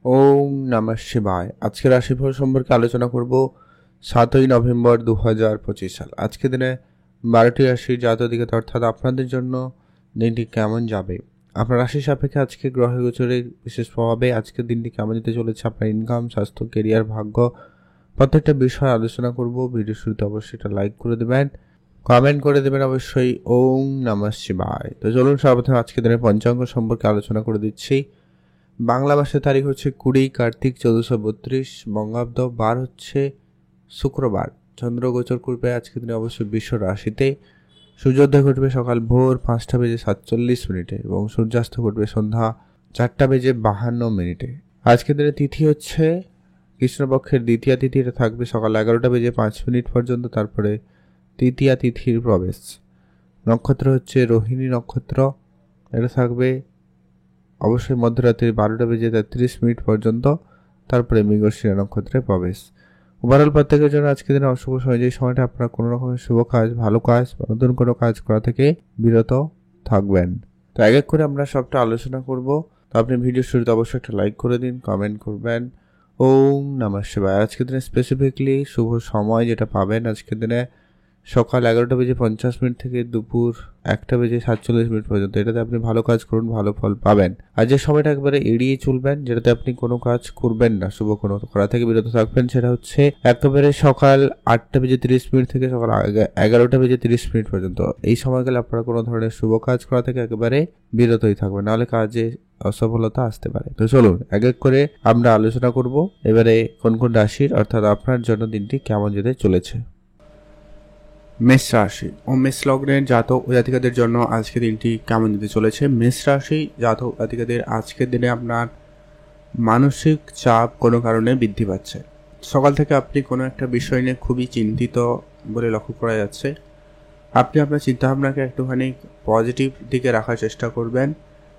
ওম নমঃ শিবায়। আজকের রাশিফল সম্পর্কে আলোচনা করব 7ই নভেম্বর 2025 সাল। আজকে দিনে 12টি রাশির জাতক অর্থাৎ আপনাদের জন্য দিনটি কেমন যাবে, আপনার রাশি সাপেক্ষে আজকে গ্রহ গোচরের বিশেষ প্রভাবে আজকের দিনটি কেমন যেতে চলেছে, আপনার ইনকাম, স্বাস্থ্য, কেরিয়ার, ভাগ্য প্রত্যেকটা বিষয় আলোচনা করব। ভিডিও শুরুতে অবশ্যই এটা লাইক করে দেবেন, কমেন্ট করে দেবেন অবশ্যই। ওম নমঃ শিবায়। তো চলুন সর্বপ্রথম আজকের দিনের পঞ্চাঙ্গ সম্পর্কে আলোচনা করে দিচ্ছি। বাংলা মাসের তারিখ হচ্ছে 20 কার্তিক 1432 বঙ্গাব্দ, বার হচ্ছে শুক্রবার। চন্দ্র গোচর করবে আজকের দিনে অবশ্যই বিশ্ব রাশিতে। সূর্যোদয় ঘটবে সকাল ভোর 5:47 এবং সূর্যাস্ত ঘটবে সন্ধ্যা 4:52। আজকের দিনে তিথি হচ্ছে কৃষ্ণপক্ষের দ্বিতীয়া তিথি, এটা থাকবে সকাল 11:05 পর্যন্ত, তারপরে তৃতীয়া তিথির প্রবেশ। নক্ষত্র হচ্ছে রোহিণী নক্ষত্র, এটা থাকবে অবশ্যই মধ্যরাত্রি 12:33 পর্যন্ত, তারপরে মৃগশিরা নক্ষত্রে প্রবেশ। ওভারঅল প্রত্যেকের জন্য আজকের দিনে অশুভ সময়, যে সময়টা আপনারা কোনো রকমের শুভ কাজ, ভালো কাজ বা নতুন কোনো কাজ করা থেকে বিরত থাকবেন। তো এক এক করে আমরা সবটা আলোচনা করব। তো আপনি ভিডিও শুরুতে অবশ্যই একটা লাইক করে দিন, কমেন্ট করবেন। ওম নমঃ শিবায়। আজকের দিনে স্পেসিফিকলি শুভ সময় যেটা পাবেন আজকের দিনে সকাল 11:50 থেকে দুপুর 1:47 পর্যন্ত, এটাতে আপনি ভালো কাজ করুন, ভালো ফল পাবেন। আর যে সময়টা একবারে এড়িয়ে চলবেন, যেটাতে আপনি কোনো কাজ করবেন না, শুভ কোনো করা থেকে বিরত থাকবেন, সেটা হচ্ছে একেবারে সকাল 8:30 থেকে সকাল 11:30 পর্যন্ত। এই সময়কালে আপনারা কোনো ধরনের শুভ কাজ করা থেকে একেবারে বিরতই থাকবেন, নাহলে কাজে অসফলতা আসতে পারে। তো চলুন এক এক করে আমরা আলোচনা করব এবারে কোন কোন রাশির অর্থাৎ আপনার জন্য দিনটি কেমন যেতে চলেছে। মেষ রাশি ও মেষ লগ্নের জাতক ও জাতিকাদের জন্য আজকের দিনটি কেমন যেতে চলেছে। মেষ রাশি জাতক জাতিকাদের আজকের দিনে আপনার মানসিক চাপ কোনো কারণে বৃদ্ধি পাচ্ছে। সকাল থেকে আপনি কোনো একটা বিষয় নিয়ে খুবই চিন্তিত বলে লক্ষ্য করা যাচ্ছে। আপনি আপনার চিন্তাভাবনাকে একটুখানি পজিটিভ দিকে রাখার চেষ্টা করবেন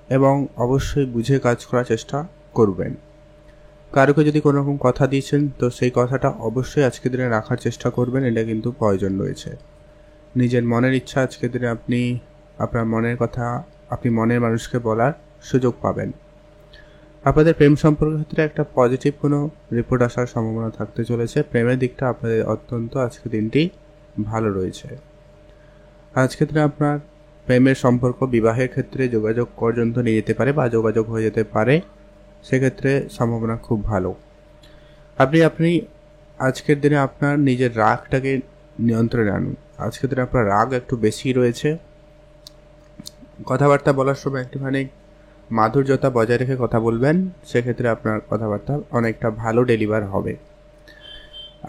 এবং অবশ্যই বুঝে কাজ করার চেষ্টা করবেন। কারোকে যদি কোনো রকম কথা দিয়েছেন, তো সেই কথাটা অবশ্যই আজকের দিনে রাখার চেষ্টা করবেন, এটা কিন্তু প্রয়োজন রয়েছে। নিজের মনের ইচ্ছা আজকের দিনে আপনি আপনার মনের কথা আপনি মনের মানুষকে বলার সুযোগ পাবেন। আপনাদের প্রেম সম্পর্কের ক্ষেত্রে একটা পজিটিভ কোনো রিপোর্ট আসার সম্ভাবনা থাকতে চলেছে। প্রেমের দিকটা আপনাদের অত্যন্ত আজকের দিনটি ভালো রয়েছে। আজকের দিনে আপনার প্রেমের সম্পর্ক বিবাহের ক্ষেত্রে যোগাযোগ পর্যন্ত নিয়ে যেতে পারে বা যোগাযোগ হয়ে যেতে পারে, সেক্ষেত্রে সম্ভাবনা খুব ভালো। আপনি আজকের দিনে আপনার নিজের রাগটাকে নিয়ন্ত্রণে আনুন। আজকের দিনে আপনার রাগ একটু বেশি রয়েছে। কথাবার্তা বলার সময় একটুখানি মাধুর্যতা বজায় রেখে কথা বলবেন, সেক্ষেত্রে আপনার কথাবার্তা অনেকটা ভালো ডেলিভার হবে।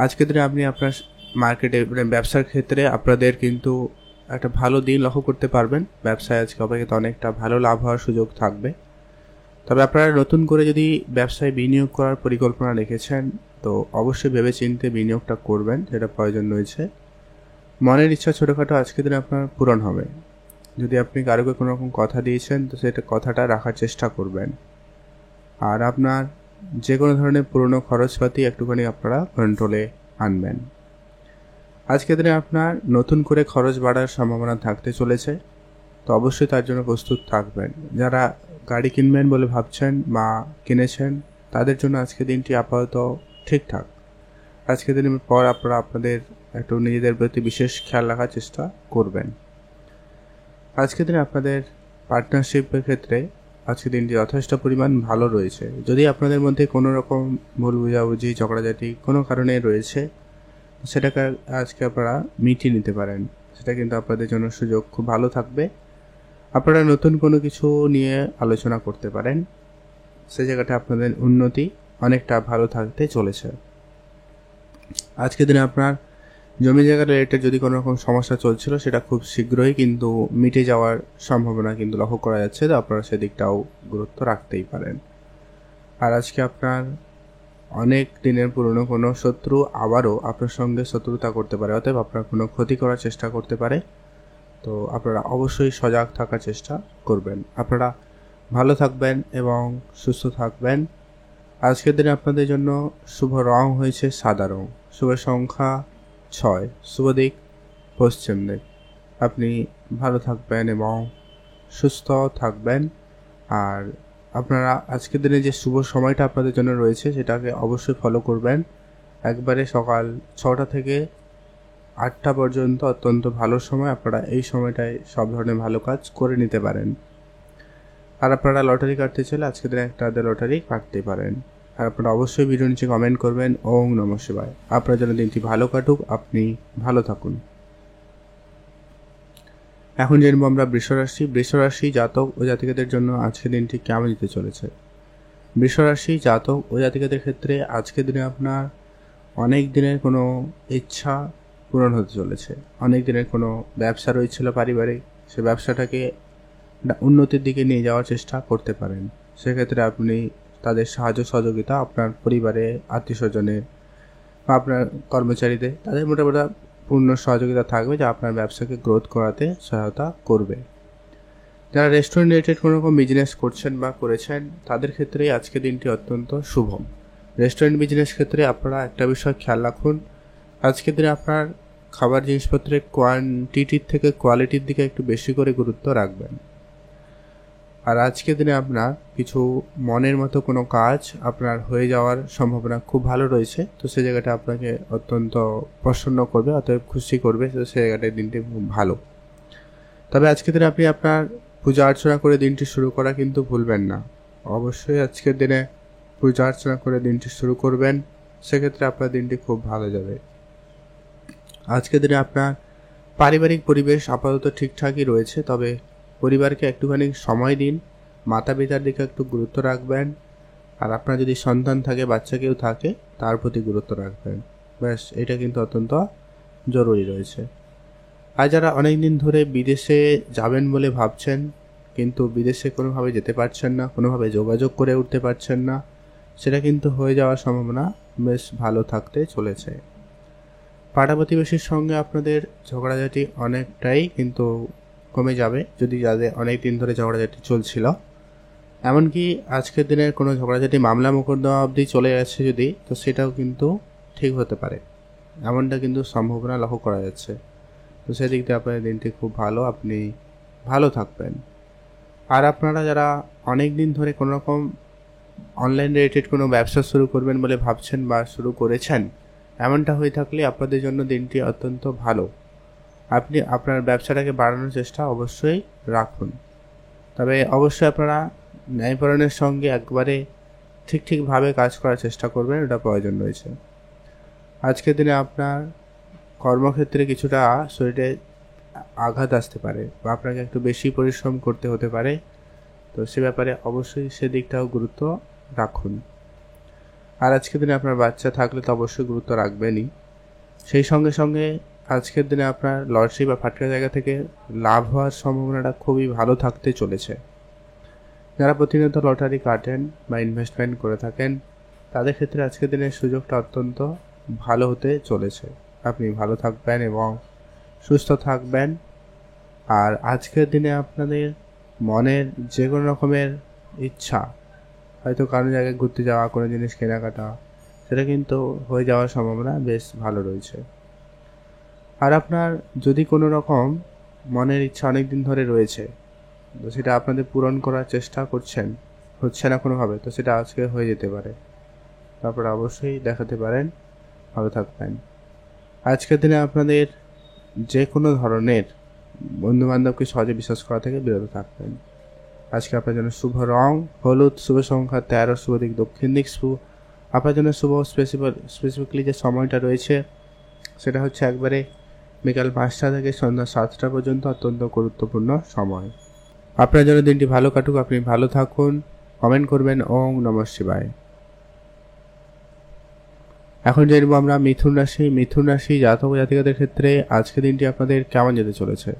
আজকের দিনে আপনি আপনার মার্কেটে ব্যবসার ক্ষেত্রে আপনাদের কিন্তু একটা ভালো দিন লক্ষ্য করতে পারবেন। ব্যবসায় আজকে অপেক্ষা অনেকটা ভালো লাভ হওয়ার সুযোগ থাকবে। তবে আপনারা নতুন করে যদি ব্যবসায় বিনিয়োগ করার পরিকল্পনা রেখেছেন, তো অবশ্যই ভেবেচিন্তে বিনিয়োগটা করবেন, যেটা প্রয়োজন রয়েছে। মনের ইচ্ছা ছোটোখাটো আজকের দিনে আপনার পূরণ হবে। যদি আপনি কারোকে কোনো রকম কথা দিয়েছেন, তো সেটা কথাটা রাখার চেষ্টা করবেন। আর আপনার যে কোনো ধরনের পুরনো খরচপাতি একটুখানি আপনারা কন্ট্রোলে আনবেন। আজকের দিনে আপনার নতুন করে খরচ বাড়ার সম্ভাবনা থাকতে চলেছে, তো অবশ্যই তার জন্য প্রস্তুত থাকবেন। যারা গাড়ি কিনবেন বলে ভাবছেন বা কিনেছেন, তাদের জন্য আজকের দিনটি আপাতত ঠিকঠাক। আজকের দিনের পর আপনারা আপনাদের একটু নিজেদের প্রতি বিশেষ খেয়াল রাখার চেষ্টা করবেন। আজকের দিনে আপনাদের পার্টনারশিপের ক্ষেত্রে আজকের দিনটি যথেষ্ট পরিমাণ ভালো রয়েছে। যদি আপনাদের মধ্যে কোনো রকম ভুল বুঝাবুঝি, ঝগড়াঝাটি কোনো কারণে রয়েছে, সেটাকে আজকে আপনারা মিটিয়ে নিতে পারেন। সেটা কিন্তু আপনাদের জন্য সুযোগ খুব ভালো থাকবে। আপনারা নতুন কোনো কিছু নিয়ে আলোচনা করতে পারেন, সে জায়গাটা আপনাদের উন্নতি অনেকটা ভালো থাকতে চলেছে। আজকের দিনে আপনার জমি জায়গা রিলেটেড যদি কোনো রকম সমস্যা চলছিল, সেটা খুব শীঘ্রই কিন্তু মিটে যাওয়ার সম্ভাবনা কিন্তু লক্ষ্য করা যাচ্ছে। তো আপনারা সেদিকটাও গুরুত্ব রাখতেই পারেন। আর আজকে আপনার অনেক দিনের পুরনো কোনো শত্রু আবারও আপনার সঙ্গে শত্রুতা করতে পারে, অতএব আপনার কোনো ক্ষতি করার চেষ্টা করতে পারে। তো আপনারা অবশ্যই সজাগ থাকার চেষ্টা করবেন। আপনারা ভালো থাকবেন এবং সুস্থ থাকবেন। আজকের দিনে আপনাদের জন্য শুভ রং হয়েছে সাদা রং, শুভ সংখ্যা 6, শুভ দিক পশ্চিম দিক। আপনি ভালো থাকবেন এবং সুস্থ থাকবেন। আর আপনারা আজকের দিনে যে শুভ সময়টা আপনাদের জন্য রয়েছে সেটাকে অবশ্যই ফলো করবেন। একবারে সকাল 6টা থেকে 8টা পর্যন্ত অত্যন্ত ভালো সময়, আপনারা এই সময়টায় সব ধরনের ভালো কাজ করে নিতে পারেন। আর আপনারা লটারি কাটতে চাইলে আজকের দিনে একটা লটারি কাটতে পারেন। আর আপনারা অবশ্যই ভিডিও নিচে কমেন্ট করবেন ওং নমঃ শিবায়। আপনার জন্য দিনটি ভালো কাটুক, আপনি ভালো থাকুন। এখন জানবো আমরা বৃষরাশি জাতক ও জাতিকাদের জন্য আজকের দিনটি কেমন যেতে চলেছে। বৃষরাশি জাতক ও জাতিকাদের ক্ষেত্রে আজকের দিনে আপনার অনেক দিনের কোনো ইচ্ছা পূরণ হতে চলেছে। অনেক দিনের কোনো ব্যবসা রয়েছিল পারিবারিক, সে ব্যবসাটাকে উন্নতির দিকে নিয়ে যাওয়ার চেষ্টা করতে পারেন। সেক্ষেত্রে আপনি তাদের সাহায্য সহযোগিতা আপনার পরিবারে, আত্মীয় স্বজনের বা আপনার কর্মচারীদের, তাদের মোটামুটি পূর্ণ সহযোগিতা থাকবে যা আপনার ব্যবসাকে গ্রোথ করাতে সহায়তা করবে। যারা রেস্টুরেন্ট রিলেটেড কোনো রকম বিজনেস করছেন বা করেছেন তাদের ক্ষেত্রে আজকে দিনটি অত্যন্ত শুভ। রেস্টুরেন্ট বিজনেস ক্ষেত্রে আপনারা একটা বিষয় খেয়াল রাখুন, আজকের দিনে আপনার খাবার জিনিসপত্রের কোয়ান্টিটির থেকে কোয়ালিটির দিকে একটু বেশি করে গুরুত্ব রাখবেন। আর আজকের দিনে আপনার কিছু মনের মতো কোনো কাজ আপনার হয়ে যাওয়ার সম্ভাবনা খুব ভালো রয়েছে, তো সেই জায়গাটা আপনাকে অত্যন্ত প্রসন্ন করবে, অতএব খুশি করবে, তো সেই জায়গাটায় দিনটি খুব ভালো। তবে আজকের দিনে আপনি আপনার পূজা অর্চনা করে দিনটি শুরু করা কিন্তু ভুলবেন না। অবশ্যই আজকের দিনে পূজা অর্চনা করে দিনটি শুরু করবেন, সেক্ষেত্রে আপনার দিনটি খুব ভালো যাবে। আজকের দিনে আপনার পারিবারিক পরিবেশ আপাতত ঠিকঠাকই রয়েছে, তবে পরিবারকে একটুখানি সময় দিন, মাতা পিতার দিকে একটু গুরুত্ব রাখবেন। আর আপনার যদি সন্তান থাকে, বাচ্চা কেউ থাকে, তার প্রতি গুরুত্ব রাখবেন। ব্যাস, এটা কিন্তু অত্যন্ত জরুরি রয়েছে। আর যারা অনেক দিন ধরে বিদেশে যাবেন বলে ভাবছেন কিন্তু বিদেশে কোনোভাবে যেতে পারছেন না, কোনোভাবে যোগাযোগ করে উঠতে পারছেন না, সেটা কিন্তু হয়ে যাওয়ার সম্ভাবনা বেশ ভালো থাকতে চলেছে। পাড়া প্রতিবেশীর সঙ্গে আপনাদের ঝগড়াঝাটি অনেকটাই কিন্তু কমে যাবে, যদি যাদের অনেক দিন ধরে ঝগড়াঝাটি চলছিল। এমনকি আজকের দিনের কোনো ঝগড়াঝাটি মামলা মোকদ্দমা অবধি চলে গেছে যদি, তো সেটাও কিন্তু ঠিক হতে পারে, এমনটা কিন্তু সম্ভাবনা লক্ষ্য করা যাচ্ছে। তো সেদিক দিয়ে আপনার দিনটি খুব ভালো, আপনি ভালো থাকবেন। আর আপনারা যারা অনেক দিন ধরে কোনো রকম অনলাইন রিলেটেড কোনো ব্যবসা শুরু করবেন বলে ভাবছেন বা শুরু করেছেন, এমনটা হয়ে থাকলে আপনাদের জন্য দিনটি অত্যন্ত ভালো। আপনি আপনার ব্যবসাটাকে বাড়ানোর চেষ্টা অবশ্যই রাখুন, তবে অবশ্যই আপনারা ন্যায়পরায়ণের সঙ্গে একবারে ঠিকভাবে কাজ করার চেষ্টা করবেন, এটা প্রয়োজন রয়েছে। আজকের দিনে আপনার কর্মক্ষেত্রে কিছুটা শরীরে আঘাত আসতে পারে বা আপনাকে একটু বেশি পরিশ্রম করতে হতে পারে, তো সে ব্যাপারে অবশ্যই সেদিকটাও গুরুত্ব রাখুন। আর আজকের দিনে আপনার বাচ্চা থাকলে তো অবশ্যই গুরুত্ব রাখবেনই। সেই সঙ্গে সঙ্গে আজকের দিনে আপনার লটারি বা ফাটকা জায়গা থেকে লাভ হওয়ার সম্ভাবনাটা খুবই ভালো থাকতে চলেছে। যারা প্রতিনিয়ত লটারি কাটেন বা ইনভেস্টমেন্ট করে থাকেন তাদের ক্ষেত্রে আজকের দিনের সুযোগটা অত্যন্ত ভালো হতে চলেছে। আপনি ভালো থাকবেন এবং সুস্থ থাকবেন। আর আজকের দিনে আপনাদের মনের যে কোনো রকমের ইচ্ছা, হয়তো কারো জায়গায় ঘুরতে যাওয়া, কোনো জিনিস কেনাকাটা, সেটা কিন্তু হয়ে যাওয়ার সম্ভাবনা বেশ ভালো রয়েছে। আর আপনার যদি কোনো রকম মনের ইচ্ছা অনেক দিন ধরে রয়েছে, তো সেটা আপনাদের পূরণ করার চেষ্টা করছেন, হচ্ছে না কোনোভাবে, তো সেটা আজকে হয়ে যেতে পারে। তারপরে অবশ্যই দেখাতে পারেন। ভালো থাকবেন। আজকের দিনে আপনাদের যে কোনো ধরনের বন্ধুবান্ধবকে সহজে বিশ্বাস করা থেকে বিরত থাকবেন। আজকে আপনার জন্য শুভ রং হলুদ, শুভ সংখ্যা 13, শুভ দিক দক্ষিণ দিক, শুভ আপনার জন্য শুভ স্পেসিফিক্যালি যে সময়টা রয়েছে সেটা হচ্ছে একবারে বিকাল 5টা থেকে সন্ধ্যা 7টা পর্যন্ত, অত্যন্ত গুরুত্বপূর্ণ সময়। আপনার জন্য দিনটি ভালো কাটুক, আপনি ভালো থাকুন। কমেন্ট করবেন ওং নমঃ শিবায়। এখন জানবো আমরা মিথুন রাশি জাতক জাতিকাদের ক্ষেত্রে আজকে দিনটি আপনাদের কেমন যেতে চলেছে।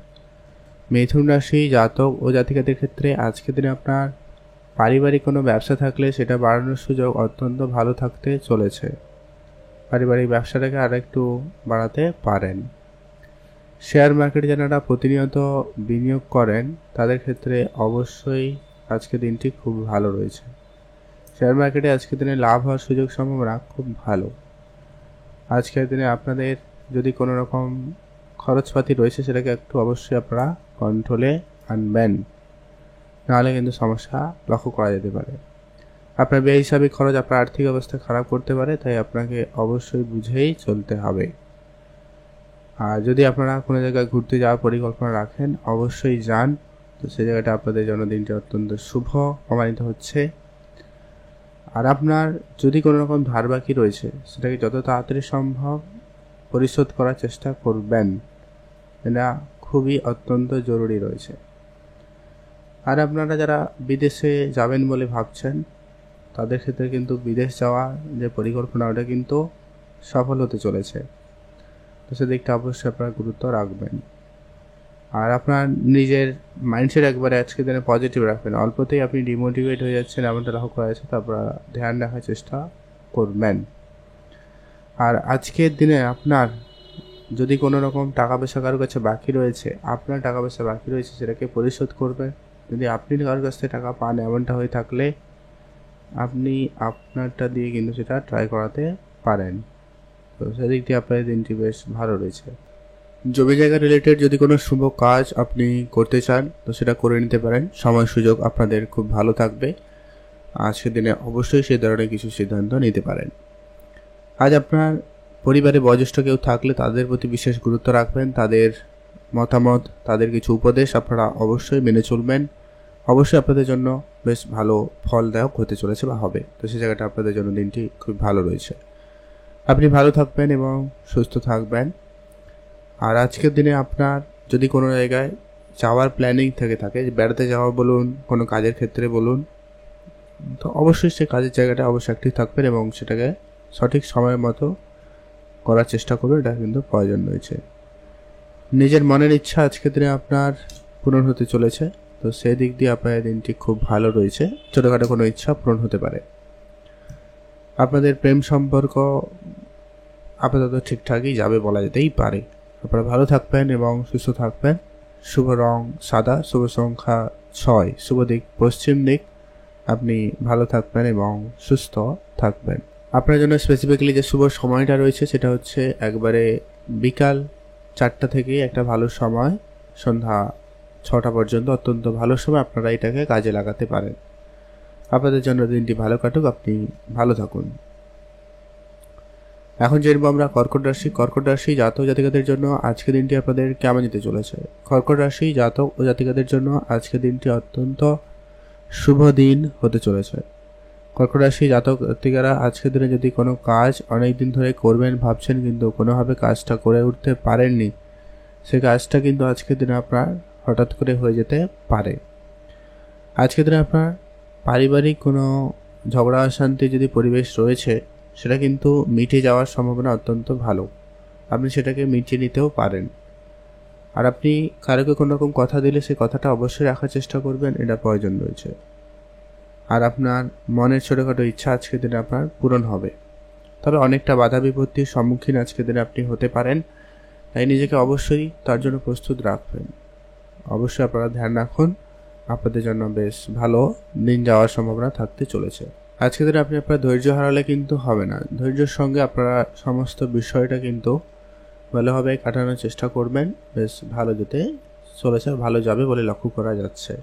মিথুন রাশি জাতক ও জাতিকাদের ক্ষেত্রে আজকে দিনে আপনার পারিবারিক কোনো ব্যবসা থাকলে সেটা বাড়ানোর সুযোগ অত্যন্ত ভালো থাকতে চলেছে। পারিবারিক ব্যবসাটাকে আর একটু বাড়াতে পারেন। শেয়ার মার্কেটে যারা প্রতিনিয়ত বিনিয়োগ করেন তাদের ক্ষেত্রে অবশ্যই আজকে দিনটি খুব ভালো রয়েছে। শেয়ার মার্কেটে আজকের দিনে লাভ হওয়ার সুযোগ সম্ভাবনা খুব ভালো। আজকের দিনে আপনাদের যদি কোনো রকম খরচপাতি রয়েছে সেটাকে একটু অবশ্যই আপনারা কন্ট্রোলে আনবেন। নাহলে কিন্তু সমস্যা লক্ষ্য করা যেতে পারে। আপনার বেহিসাবি খরচ আপনার আর্থিক অবস্থা খারাপ করতে পারে, তাই আপনাকে অবশ্যই বুঝেই চলতে হবে। আর যদি আপনারা কোনো জায়গায় ঘুরতে যাওয়ার পরিকল্পনা রাখেন, অবশ্যই যান। তো সেই জায়গাটা আপনাদের জন্য দিনটি অত্যন্ত শুভ প্রমাণিত হচ্ছে। আর আপনার যদি কোনো রকম ধার বাকি রয়েছে, সেটাকে যত তাড়াতাড়ি সম্ভব পরিশোধ করার চেষ্টা করবেন, এটা খুবই অত্যন্ত জরুরি রয়েছে। আর আপনারা যারা বিদেশে যাবেন বলে ভাবছেন, তাদের ক্ষেত্রে কিন্তু বিদেশ যাওয়া যে পরিকল্পনা, ওটা কিন্তু সফল হতে চলেছে। তো সেদিকটা অবশ্যই আপনারা গুরুত্ব রাখবেন। আর আপনার নিজের মাইন্ডসেট একবারে আজকের দিনে পজিটিভ রাখবেন। অল্পতেই আপনি ডিমোটিভেট হয়ে যাচ্ছেন এমনটা লক্ষ্য করা যাচ্ছে, তো আপনারা ধ্যান রাখার চেষ্টা করবেন। আর আজকের দিনে আপনার যদি কোনো রকম টাকা পয়সা কারোর কাছে বাকি রয়েছে, আপনার টাকা পয়সা বাকি রয়েছে, সেটাকে পরিশোধ করবেন। যদি আপনি কারোর কাছ থেকে টাকা পান, এমনটা হয়ে থাকলে আপনি আপনারটা দিয়ে কিন্তু সেটা ট্রাই করাতে পারেন। তো সেদিক দিয়ে আপনার দিনটি বেশ ভালো রয়েছে। জমি জায়গা রিলেটেড যদি কোনো শুভ কাজ আপনি করতে চান, তো সেটা করে নিতে পারেন। সময় সুযোগ আপনাদের খুব ভালো থাকবে। আজকের দিনে অবশ্যই সেই ধরনের কিছু সিদ্ধান্ত নিতে পারেন। আজ আপনার পরিবারে বয়োজ্যেষ্ঠ কেউ থাকলে তাদের প্রতি বিশেষ গুরুত্ব রাখবেন। তাদের মতামত, তাদের কিছু উপদেশ আপনারা অবশ্যই মেনে চলবেন। অবশ্যই আপনাদের জন্য বেশ ভালো ফলদায়ক হতে চলেছে বা হবে। তো সেই জায়গাটা আপনাদের জন্য দিনটি খুব ভালো রয়েছে। আপনি ভালো থাকবেন এবং সুস্থ থাকবেন। আর আজকের দিনে আপনার যদি কোনো জায়গায় যাওয়ার প্ল্যানিং থেকে থাকে, বেড়াতে যাওয়া বলুন, কোনো কাজের ক্ষেত্রে বলুন, তো অবশ্যই সেই কাজের জায়গাটা অবশ্যই অ্যাক্টিভ থাকবেন এবং সেটাকে সঠিক সময়ের মতো করার চেষ্টা করবেন। এটা কিন্তু প্রয়োজন রয়েছে। নিজের মনের ইচ্ছা আজকের দিনে আপনার পূরণ হতে চলেছে। তো সেই দিক দিয়ে আপনার দিনটি খুব ভালো রয়েছে। ছোটোখাটো কোনো ইচ্ছা পূরণ হতে পারে। আপনাদের প্রেম সম্পর্ক আপাতত ঠিকঠাকই যাবে বলা যেতেই পারে। আপনারা ভালো থাকবেন এবং সুস্থ থাকবেন। শুভ রং সাদা, শুভ সংখ্যা 6, শুভ দিক পশ্চিম দিক। আপনি ভালো থাকবেন এবং সুস্থ থাকবেন। আপনার জন্য স্পেসিফিক্যালি যে শুভ সময়টা রয়েছে, সেটা হচ্ছে একবারে বিকাল 4টা থেকে একটা ভালো সময়, সন্ধ্যা 6টা পর্যন্ত অত্যন্ত ভালো সময়। আপনারা এটাকে কাজে লাগাতে পারেন। আপনাদের জন্য দিনটি ভালো কাটুক। আপনি ভালো থাকুন। এখন জেনব আমরা কর্কট রাশি। কর্কট রাশি জাতক জাতিকাদের জন্য আজকের দিনটি আপনাদের কেমন যেতে চলেছে। কর্কট রাশি জাতক ও জাতিকাদের জন্য আজকের দিনটি অত্যন্ত শুভ দিন হতে চলেছে। কর্কট রাশি জাতক জাতিকারা আজকের দিনে যদি কোনো কাজ অনেক দিন ধরে করবেন ভাবছেন, কিন্তু কোনোভাবে কাজটা করে উঠতে পারেননি, সেই কাজটা কিন্তু আজকের দিনে আপনার হঠাৎ করে হয়ে যেতে পারে। আজকের দিনে আপনার পারিবারিক কোনো ঝগড়া অশান্তি যদি পরিবেশ রয়েছে, সেটা কিন্তু মিটে যাওয়ার সম্ভাবনা অত্যন্ত ভালো। আপনি সেটাকে মিটিয়ে নিতেও পারেন। আর আপনি কারোকে কোনো রকম কথা দিলে সেই কথাটা অবশ্যই রাখার চেষ্টা করবেন, এটা প্রয়োজন রয়েছে। আর আপনার মনের ছোটোখাটো ইচ্ছা আজকের দিনে আপনার পূরণ হবে। তবে অনেকটা বাধা বিপত্তির সম্মুখীন আজকের দিনে আপনি হতে পারেন, তাই নিজেকে অবশ্যই তার জন্য প্রস্তুত রাখবেন। অবশ্যই আপনারা ধ্যান রাখুন। আপনাদের জন্য বেশ ভালো দিন যাওয়ার সম্ভাবনা থাকতে চলেছে। আজকের দিনে আপনি আপনার ধৈর্য হারালে কিন্তু হবে না। ধৈর্যের সঙ্গে আপনারা সমস্ত বিষয়টা কিন্তু ভালোভাবে কাটানোর চেষ্টা করবেন। বেশ ভালো যেতে চলেছে, ভালো যাবে বলে লক্ষ্য করা যাচ্ছে।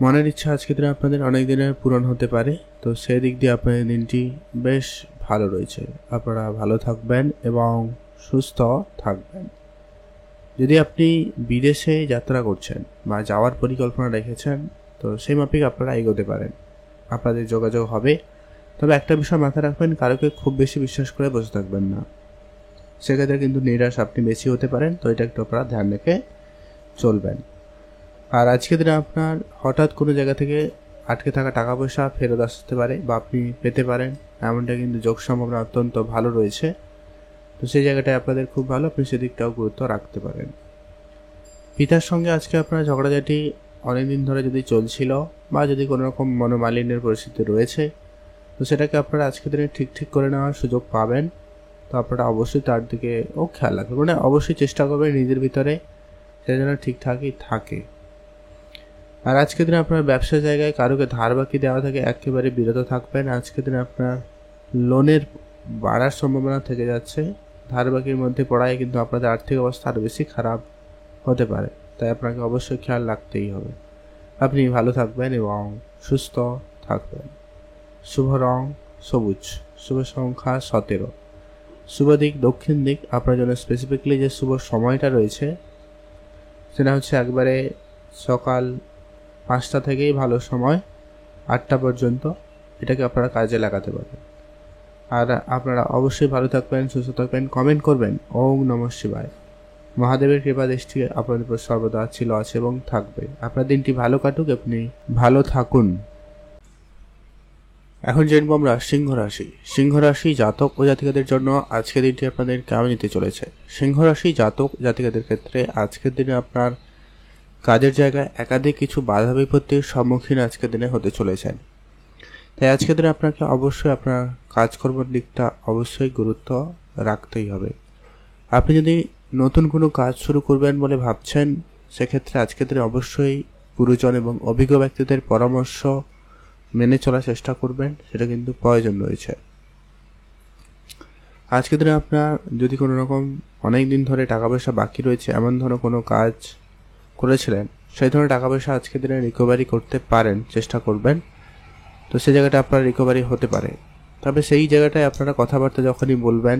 মনের ইচ্ছা আজকের দিনে আপনাদের অনেক দিনের পূরণ হতে পারে। তো সেই দিক দিয়ে আপনাদের দিনটি বেশ ভালো রয়েছে। আপনারা ভালো থাকবেন এবং সুস্থ থাকবেন। যদি আপনি বিদেশে যাত্রা করছেন বা যাওয়ার পরিকল্পনা রেখেছেন, তো সেই মাফিক আপনারা এগোতে পারেন। আপনাদের যোগাযোগ হবে। তবে একটা বিষয় মাথায় রাখবেন, কারোকে খুব বেশি বিশ্বাস করে বসে থাকবেন না। সেক্ষেত্রে কিন্তু নিরাশ আপনি বেশি হতে পারেন। তো এটা একটু আপনারা ধ্যান রেখে চলবেন। আর আজকের দিনে আপনার হঠাৎ কোনো জায়গা থেকে আটকে থাকা টাকা পয়সা ফেরত আসতে পারে বা আপনি পেতে পারেন, এমনটা কিন্তু যোগ সম্ভাবনা অত্যন্ত ভালো রয়েছে। তো সেই জায়গাটায় আপনাদের খুব ভালো, আপনি সেদিকটাও গুরুত্ব রাখতে পারেন। পিতার সঙ্গে আজকে আপনার ঝগড়াঝাটি অনেকদিন ধরে যদি চলছিল বা যদি কোনো রকম মনোমালিন্যের পরিস্থিতি রয়েছে, তো সেটাকে আপনারা আজকের দিনে ঠিক করে নেওয়ার সুযোগ পাবেন। তো আপনারা অবশ্যই তার দিকে খেয়াল রাখবেন, মানে অবশ্যই চেষ্টা করবেন নিজের ভিতরে সেটা যেন ঠিকঠাকই থাকে। আর আজকের দিনে আপনার ব্যবসা জায়গায় কারোকে ধার বাকি দেওয়া থেকে একেবারে বিরত থাকবেন। আজকের দিনে আপনার লোনের বাড়ার সম্ভাবনা থেকে যাচ্ছে। ধার বাকির মধ্যে পড়ায় কিন্তু আপনাদের আর্থিক অবস্থা আরও বেশি খারাপ হতে পারে, তাই আপনাকে অবশ্যই খেয়াল রাখতেই হবে। আপনি ভালো থাকবেন এবং সুস্থ থাকবেন। শুভ রং সবুজ, শুভ সংখ্যা 17, শুভ দিক দক্ষিণ দিক। আপনার জন্য স্পেসিফিকলি যে শুভ সময়টা রয়েছে সেটা হচ্ছে একবারে সকাল 5টা থেকেই ভালো সময়, 8টা পর্যন্ত এটাকে আপনারা কাজে লাগাতে পারেন। আর আপনারা অবশ্যই ভালো থাকবেন, সুস্থ থাকবেন, কমেন্ট করবেন ওম নমঃ শিবায়। মহাদেবের কৃপা দৃষ্টি আপনাদের উপর সর্বদা ছিল, আছে এবং থাকবে। আপনার দিনটি ভালো কাটুক, আপনি ভালো থাকুন। এখন জানবো আমরা সিংহ রাশি। সিংহ রাশি জাতক ও জাতিকাদের জন্য আজকের দিনটি আপনাদের কেমন যেতে চলেছে। সিংহ রাশি জাতক জাতিকাদের ক্ষেত্রে আজকের দিনে আপনার কাজের জায়গায় একাধিক কিছু বাধা বিপত্তির সম্মুখীন আজকের দিনে হতে চলেছেন। তাই আজকের দিনে আপনাকে অবশ্যই আপনার কাজকর্মের দিকটা অবশ্যই গুরুত্ব রাখতেই হবে। আপনি যদি নতুন কোনো কাজ শুরু করবেন বলে ভাবছেন, সেক্ষেত্রে আজকের দিনে অবশ্যই গুরুজন এবং অভিজ্ঞ ব্যক্তিদের পরামর্শ মেনে চলার চেষ্টা করবেন, সেটা কিন্তু প্রয়োজন রয়েছে। আজকের দিনে আপনার যদি কোনো রকম অনেক দিন ধরে টাকা পয়সা বাকি রয়েছে, এমন ধরনের কোনো কাজ করেছিলেন, সেই ধরনের টাকা পয়সা আজকের দিনে রিকভারি করতে পারেন, চেষ্টা করবেন। তো সেই জায়গাটা আপনার রিকভারি হতে পারে। তবে সেই জায়গাটায় আপনারা কথাবার্তা যখনই বলবেন,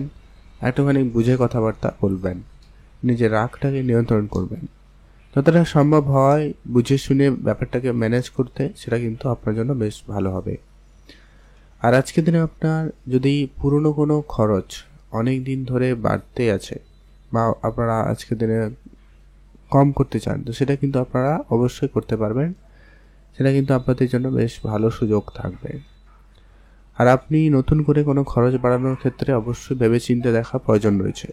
একটুখানি বুঝে কথাবার্তা বলবেন, নিজের রাগটাকে নিয়ন্ত্রণ করবেন। যতটা সম্ভব হয় বুঝে শুনে ব্যাপারটাকে ম্যানেজ করতে, সেটা কিন্তু আপনার জন্য বেশ ভালো হবে। আর আজকের দিনে আপনার যদি পুরনো কোনো খরচ অনেক দিন ধরে বাড়তে আছে বা আপনারা আজকের দিনে কম করতে চান, তো সেটা কিন্তু আপনারা অবশ্যই করতে পারবেন। সেটা কিন্তু আপনাদের জন্য বেশ ভালো সুযোগ থাকবে। আর আপনি নতুন করে কোনো খরচ বাড়ানোর ক্ষেত্রে অবশ্যই ভেবেচিন্তে দেখা প্রয়োজন রয়েছে।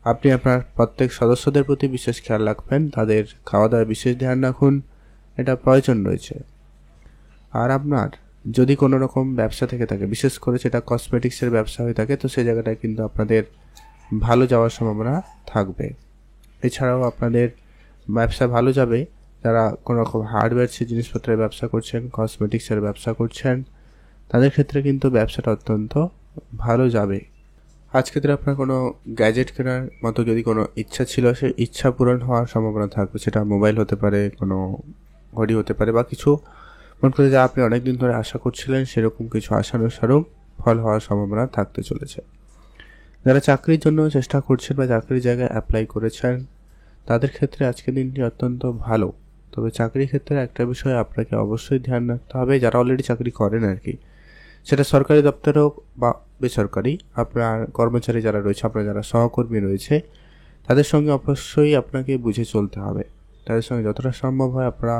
আপনি আপনার প্রত্যেক সদস্যদের প্রতি বিশেষ খেয়াল রাখবেন, তাদের খাওয়া দাওয়ার বিশেষ ধ্যান রাখুন, এটা প্রয়োজন রয়েছে। আর আপনার যদি কোনো রকম ব্যবসা থেকে থাকে, বিশেষ করে সেটা কসমেটিক্সের ব্যবসা হয়ে থাকে, তো সেই জায়গাটায় কিন্তু আপনাদের ভালো যাওয়ার সম্ভাবনা থাকবে। এছাড়াও আপনাদের ব্যবসা ভালো যাবে যারা কোনো রকম হার্ডওয়্যার জিনিসপত্রের ব্যবসা করছেন, কসমেটিক্সের ব্যবসা করছেন, তাদের ক্ষেত্রে কিন্তু ব্যবসাটা অত্যন্ত ভালো যাবে। আজকে দিনে আপনার কোনো গ্যাজেট কেনার মতো যদি কোনো ইচ্ছা ছিল, সেই ইচ্ছা পূরণ হওয়ার সম্ভাবনা থাকবে। সেটা মোবাইল হতে পারে, কোনো ঘড়ি হতে পারে, বা কিছু মনে করে যা আপনি অনেকদিন ধরে আশা করছিলেন, সেরকম কিছু আশানুসারক ফল হওয়ার সম্ভাবনা থাকতে চলেছে। যারা চাকরির জন্য চেষ্টা করছেন বা চাকরির জায়গায় অ্যাপ্লাই করেছেন, তাদের ক্ষেত্রে আজকের দিনটি অত্যন্ত ভালো। তবে চাকরির ক্ষেত্রে একটা বিষয় আপনাকে অবশ্যই ধ্যান রাখতে হবে, যারা অলরেডি চাকরি করেন আর কি, সেটা সরকারি দপ্তরে হোক বা বেসরকারি, আপনার কর্মচারী যারা রয়েছে, আপনার যারা সহকর্মী রয়েছে, তাদের সঙ্গে অবশ্যই আপনাকে বুঝে চলতে হবে। তাদের সঙ্গে যতটা সম্ভব হয় আপনারা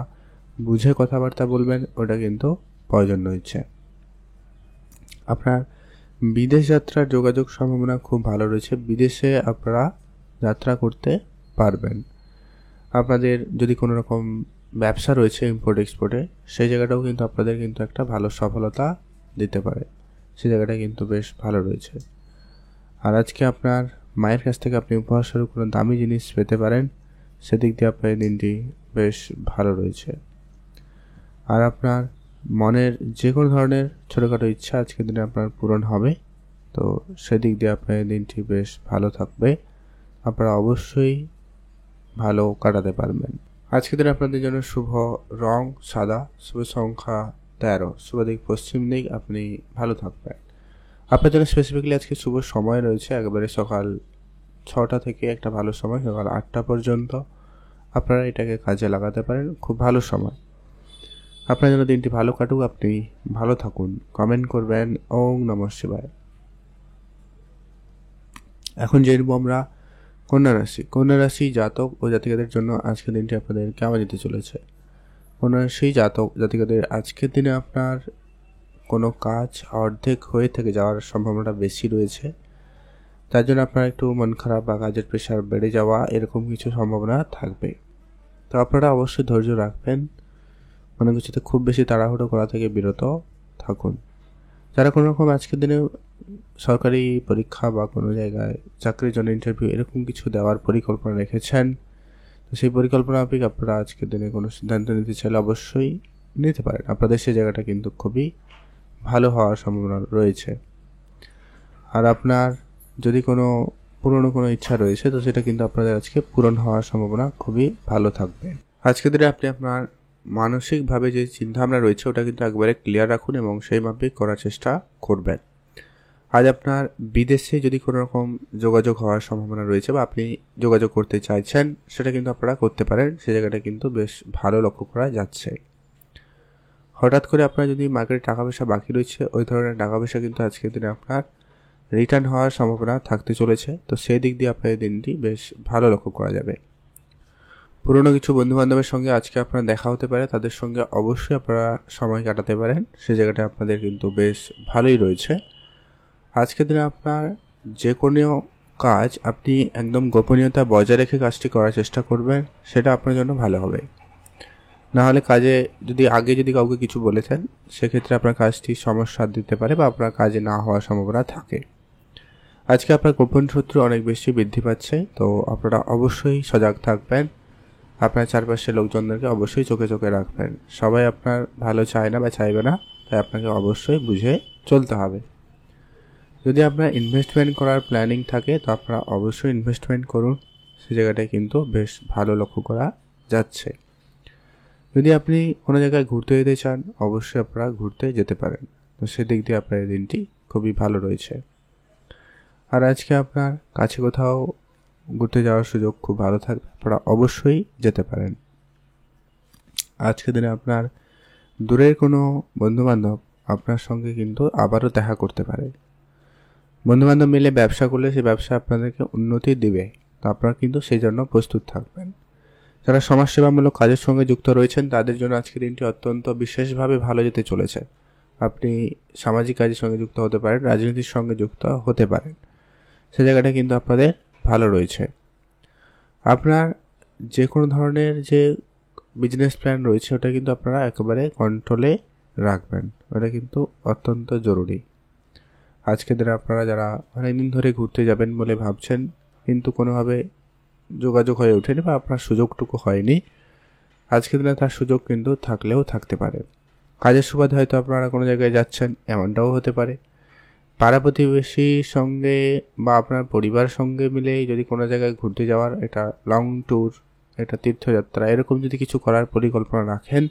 বুঝে কথাবার্তা বলবেন, ওটা কিন্তু প্রয়োজন রয়েছে। আপনার বিদেশ যাত্রার যোগাযোগ সম্ভাবনা খুব ভালো রয়েছে, বিদেশে আপনারা যাত্রা করতে পারবেন। আপনাদের যদি কোনো রকম ব্যবসা রয়েছে ইম্পোর্ট এক্সপোর্টে, সেই জায়গাটাও কিন্তু আপনাদের কিন্তু একটা ভালো সফলতা দিতে পারে, সেই জায়গাটা কিন্তু বেশ ভালো রয়েছে। আর আজকে আপনার মায়ের কাছ থেকে আপনি উপহার স্বরূপ কোনো দামি জিনিস পেতে পারেন, সেদিক দিয়ে আপনার দিনটি বেশ ভালো রয়েছে। আর আপনার মনের যে কোনো ধরনের ছোটোখাটো ইচ্ছা আজকের দিনে আপনার পূরণ হবে, তো সেদিক দিয়ে আপনার দিনটি বেশ ভালো থাকবে। আপনারা অবশ্যই ভালো কাটাতে পারবেন। আজকের দিনে আপনাদের জন্য শুভ রং সাদা, শুভ সংখ্যা 13, শুভ দিক পশ্চিম দিক। আপনি ভালো থাকবেন। আপনার জন্য স্পেসিফিক্যালি আজকে শুভ সময় রয়েছে একেবারে সকাল 6টা থেকে একটা ভালো সময়, সকাল 8টা পর্যন্ত আপনারা এটাকে কাজে লাগাতে পারেন, খুব ভালো সময়। আপনার জন্য দিনটি ভালো কাটুক, আপনি ভালো থাকুন। কমেন্ট করবেন ওম নমঃ শিবায়। এখন জেনব আমরা কন্যা রাশি। কন্যা রাশি জাতক ও জাতিকাদের জন্য আজকের দিনটি আপনাদের কেমন যেতে চলেছে। কন্যা রাশি জাতক জাতিকাদের আজকের দিনে আপনার কোনো কাজ অর্ধেক হয়ে থেকে যাওয়ার সম্ভাবনা বেশি রয়েছে, তার জন্য আপনার একটু মন খারাপ বা কাজের প্রেশার বেড়ে যাওয়া এরকম কিছু সম্ভাবনা থাকবে। তো আপনারা অবশ্যই ধৈর্য রাখবেন, মনে কিছুতে খুব বেশি তাড়াহুড়ো করা থেকে বিরত থাকুন। যারা কোনো রকম আজকের দিনে সরকারি পরীক্ষা বা কোনো জায়গায় চাকরির জন্য ইন্টারভিউ এরকম কিছু দেওয়ার পরিকল্পনা রেখেছেন, তো সেই পরিকল্পনা আপনি আপনারা আজকের দিনে কোনো সিদ্ধান্ত নিতে চাইলে অবশ্যই নিতে পারেন। আপনাদের সেই জায়গাটা কিন্তু খুবই ভালো হওয়ার সম্ভাবনা রয়েছে। আর আপনার যদি কোনো পুরনো কোনো ইচ্ছা রয়েছে, তো সেটা কিন্তু আপনাদের আজকে পূরণ হওয়ার সম্ভাবনা খুবই ভালো থাকবে। আজকের দিনে আপনি আপনার মানসিকভাবে যে চিন্তাভাবনা রয়েছে ওটা কিন্তু একবারে ক্লিয়ার রাখুন এবং সেই মাফিক করার চেষ্টা করবেন। আজ আপনার বিদেশে যদি কোনো রকম যোগাযোগ হওয়ার সম্ভাবনা রয়েছে বা আপনি যোগাযোগ করতে চাইছেন, সেটা কিন্তু আপনারা করতে পারেন। সেই জায়গাটা কিন্তু বেশ ভালো লক্ষ্য করা যাচ্ছে। হঠাৎ করে আপনার যদি মার্কেটে টাকা পয়সা বাকি রয়েছে, ওই ধরনের টাকা পয়সা কিন্তু আজকের দিনে আপনার রিটার্ন হওয়ার সম্ভাবনা থাকতে চলেছে। তো সেই দিক দিয়ে আপনার এই দিনটি বেশ ভালো লক্ষ্য করা যাবে। পুরনো কিছু বন্ধুবান্ধবের সঙ্গে আজকে আপনার দেখা হতে পারে, তাদের সঙ্গে অবশ্যই আপনারা সময় কাটাতে পারেন। সেই জায়গাটা আপনাদের কিন্তু বেশ ভালোই রয়েছে। আজকের দিনে আপনার যে কোনো কাজ আপনি একদম গোপনীয়তা বজায় রেখে কাজটি করার চেষ্টা করবেন, সেটা আপনার জন্য ভালো হবে। না হলে কাজে যদি কাউকে কিছু বলেছেন, সেক্ষেত্রে আপনার কাজটি সমস্যা দিতে পারে বা আপনার কাজে না হওয়ার সম্ভাবনা থাকে। আজকে আপনার গোপন শত্রু অনেক বেশি বৃদ্ধি পাচ্ছে, তো আপনারা অবশ্যই সজাগ থাকবেন। আপনার চারপাশের লোকজনদেরকে অবশ্যই চোখে চোখে রাখবেন। সবাই আপনার ভালো চায় না বা চাইবে না, তাই আপনাকে অবশ্যই বুঝে চলতে হবে। যদি আপনার ইনভেস্টমেন্ট করার প্ল্যানিং থাকে, তো আপনারা অবশ্যই ইনভেস্টমেন্ট করুন। সেই জায়গাটায় কিন্তু বেশ ভালো লক্ষ্য করা যাচ্ছে। যদি আপনি কোনো জায়গায় ঘুরতে যেতে চান, অবশ্যই আপনারা ঘুরতে যেতে পারেন। তো সেদিক দিয়ে আপনার এই দিনটি খুবই ভালো রয়েছে। আর আজকে আপনার কাছে কোথাও ঘুরতে যাওয়ার সুযোগ খুব ভালো থাকবে, আপনারা অবশ্যই যেতে পারেন। আজকের দিনে আপনার দূরের কোনো বন্ধুবান্ধব আপনার সঙ্গে কিন্তু আবারও দেখা করতে পারে। বন্ধুবান্ধব মিলে ব্যবসা করলে সেই ব্যবসা আপনাদেরকে উন্নতি দেবে, তো আপনারা কিন্তু সেই জন্য প্রস্তুত থাকবেন। যারা সমাজসেবামূলক কাজের সঙ্গে যুক্ত রয়েছেন, তাদের জন্য আজকের দিনটি অত্যন্ত বিশেষভাবে ভালো যেতে চলেছে। আপনি সামাজিক কাজের সঙ্গে যুক্ত হতে পারেন, রাজনীতির সঙ্গে যুক্ত হতে পারেন। সে জায়গাটা কিন্তু আপনাদের ভালো রয়েছে। আপনার যে কোনো ধরনের যে বিজনেস প্ল্যান রয়েছে, ওটা কিন্তু আপনারা একেবারে কন্ট্রোলে রাখবেন। ওটা কিন্তু অত্যন্ত জরুরি। আজকের দিনে আপনারা যারা অনেকদিন ধরে ঘুরতে যাবেন বলে ভাবছেন, কিন্তু কোনোভাবে যোগাযোগ হয়ে ওঠেনি বা আপনার সুযোগটুকু হয়নি, আজকের দিনে তার সুযোগ কিন্তু থাকলেও থাকতে পারে। কাজের সুবাদে হয়তো আপনারা কোনো জায়গায় যাচ্ছেন, এমনটাও হতে পারে। পাড়া প্রতিবেশীর সঙ্গে বা আপনার পরিবার সঙ্গে মিলে যদি কোনো জায়গায় ঘুরতে যাওয়ার, এটা লং ট্যুর, এটা তীর্থযাত্রা, এরকম যদি কিছু করার পরিকল্পনা রাখেন,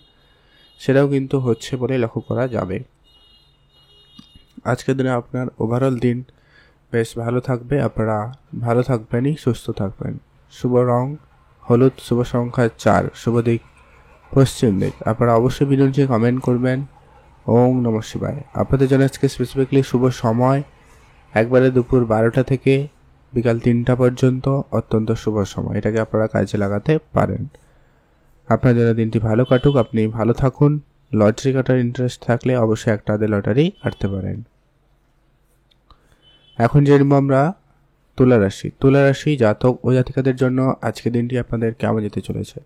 সেটাও কিন্তু হচ্ছে বলে লক্ষ্য করা যাবে। আজকের দিনে আপনার ওভারঅল দিন বেশ ভালো থাকবে। আপনারা ভালো থাকবেনই, সুস্থ থাকবেন। শুভ রং হলুদ, শুভ সংখ্যা 4, শুভ দিক পশ্চিম দিক। আপনারা অবশ্যই ভিডিওটি কমেন্ট করবেন। ওম নমঃ শিবায়। আপনাদের জন্য আজকে স্পেসিফিকলি শুভ সময় একবারে দুপুর 12টা থেকে বিকাল 3টা পর্যন্ত অত্যন্ত শুভ সময়। এটাকে আপনারা কাজে লাগাতে পারেন। আপনার জন্য দিনটি ভালো কাটুক, আপনি ভালো থাকুন। লটারি কাটার ইন্টারেস্ট থাকলে অবশ্যই একটা লটারি কাটতে পারেন। এখন জানবো আমরা তুলা রাশি জাতক ও জাতিকাদের জন্য আজকের দিনটি আপনাদের কেমন যেতে চলেছে।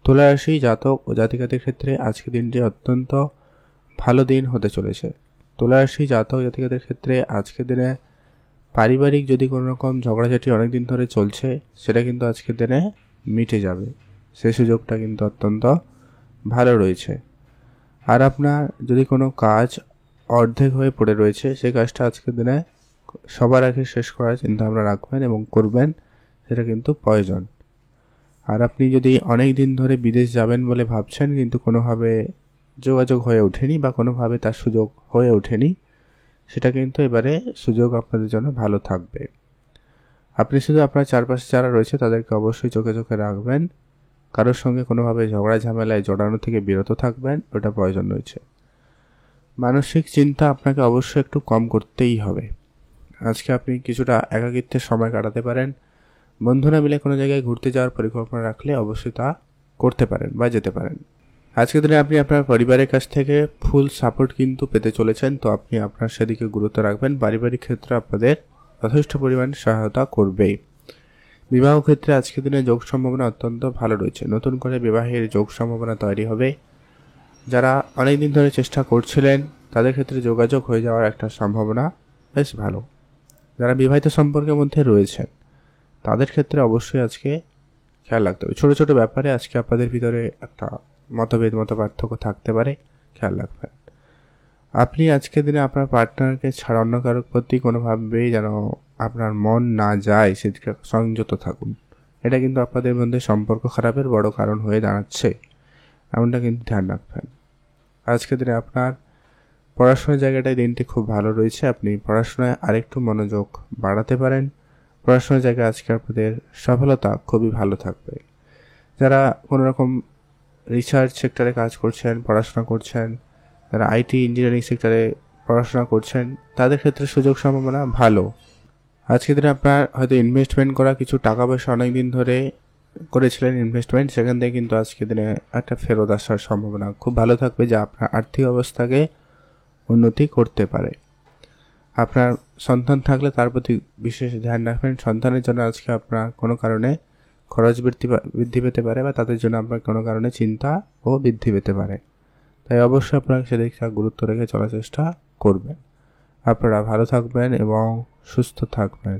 তুলা রাশি জাতক ও জাতিকাদের ক্ষেত্রে আজকের দিনটি অত্যন্ত ভালো দিন হতে চলেছে। তুলা রাশি জাতক জাতিকাদের ক্ষেত্রে আজকের দিনে পারিবারিক যদি কোনো রকম ঝগড়াঝাটি অনেকদিন ধরে চলছে, সেটা কিন্তু আজকের দিনে মিটে যাবে। সেই সুযোগটা কিন্তু অত্যন্ত ভালো রয়েছে। আর আপনার যদি কোনো কাজ অর্ধেক হয়ে পড়ে রয়েছে, সেই কাজটা আজকের দিনে সবার আগে শেষ করার চিন্তা ভাবনা রাখবেন এবং করবেন, সেটা কিন্তু প্রয়োজন। আর আপনি যদি অনেক দিন ধরে বিদেশ যাবেন বলে ভাবছেন, কিন্তু কোনোভাবে যোগাযোগ হয়ে ওঠেনি বা কোনোভাবে তার সুযোগ হয়ে ওঠেনি, সেটা কিন্তু এবারে সুযোগ আপনাদের জন্য ভালো থাকবে। আপনি শুধু আপনার চারপাশে যারা রয়েছে তাদেরকে অবশ্যই চোখে চোখে রাখবেন। কারোর সঙ্গে কোনোভাবে ঝগড়া ঝামেলায় জড়ানো থেকে বিরত থাকবেন, ওটা প্রয়োজন রয়েছে। মানসিক চিন্তা আপনাকে অবশ্যই একটু কম করতেই হবে। আজকে আপনি কিছুটা একাকিত্বের সময় কাটাতে পারেন। বন্ধুরা মিলে কোনো জায়গায় ঘুরতে যাওয়ার পরিকল্পনা রাখলে অবশ্যই তা করতে পারেন বা যেতে পারেন। আজকের দিনে আপনি আপনার পরিবারের কাছ থেকে ফুল সাপোর্ট কিন্তু পেতে চলেছেন, তো আপনি আপনার সেদিকে গুরুত্ব রাখবেন। পারিবারিক ক্ষেত্রে আপনাদের যথেষ্ট পরিমাণ সহায়তা করবেই। বিবাহ ক্ষেত্রে আজকের দিনে যোগ সম্ভাবনা অত্যন্ত ভালো রয়েছে। নতুন করে বিবাহের যোগ সম্ভাবনা তৈরি হবে। যারা অনেকদিন ধরে চেষ্টা করছিলেন, তাদের ক্ষেত্রে যোগাযোগ হয়ে যাওয়ার একটা সম্ভাবনা বেশ ভালো। যারা বিবাহিত সম্পর্কের মধ্যে রয়েছেন, তাদের ক্ষেত্রে অবশ্যই আজকে খেয়াল রাখতে হবে। ছোটো ছোটো ব্যাপারে আজকে আপনাদের ভিতরে একটা মত পার্থক্য থাকতে পারে, খেয়াল রাখবেন। আপনি আজকের দিনে আপনার পার্টনারকে ছাড়া অন্য কারোর প্রতি কোনোভাবেই যেন আপনার মন না যায়, সেদিকে সংযত থাকুন। এটা কিন্তু আপনাদের মধ্যে সম্পর্ক খারাপের বড় কারণ হয়ে দাঁড়াচ্ছে। এমনটা কিন্তু ধ্যান রাখবেন। আজকের দিনে আপনার পড়াশোনার জায়গাটায় দিনটি খুব ভালো রয়েছে। আপনি পড়াশোনায় আরেকটু মনোযোগ বাড়াতে পারেন। পড়াশোনার জায়গায় আজকে আপনাদের সফলতা খুবই ভালো থাকবে। যারা কোনো রকম রিসার্চ সেক্টরে কাজ করছেন, পড়াশোনা করছেন, যারা আইটি ইঞ্জিনিয়ারিং সেক্টরে পড়াশোনা করছেন, তাদের ক্ষেত্রে সুযোগ সম্ভাবনা ভালো। আজকের দিনে আপনার হয়তো ইনভেস্টমেন্ট করা কিছু টাকা পয়সা অনেক দিন ধরে করেছিলেন ইনভেস্টমেন্ট, সেখান থেকে কিন্তু আজকের দিনে একটা ফেরত আসার সম্ভাবনা খুব ভালো থাকবে, যা আপনার আর্থিক অবস্থাকে উন্নতি করতে পারে। আপনার সন্তান থাকলে তার প্রতি বিশেষ ধ্যান রাখবেন। সন্তানের জন্য আজকে আপনার কোনো কারণে খরচ বৃদ্ধি পেতে পারে, বা তাদের জন্য আপনার কোনো কারণে চিন্তা ও বৃদ্ধি পেতে পারে। তাই অবশ্যই আপনারা সেদিকটা গুরুত্ব রেখে চলার চেষ্টা করবেন। আপনারা ভালো থাকবেন এবং সুস্থ থাকবেন।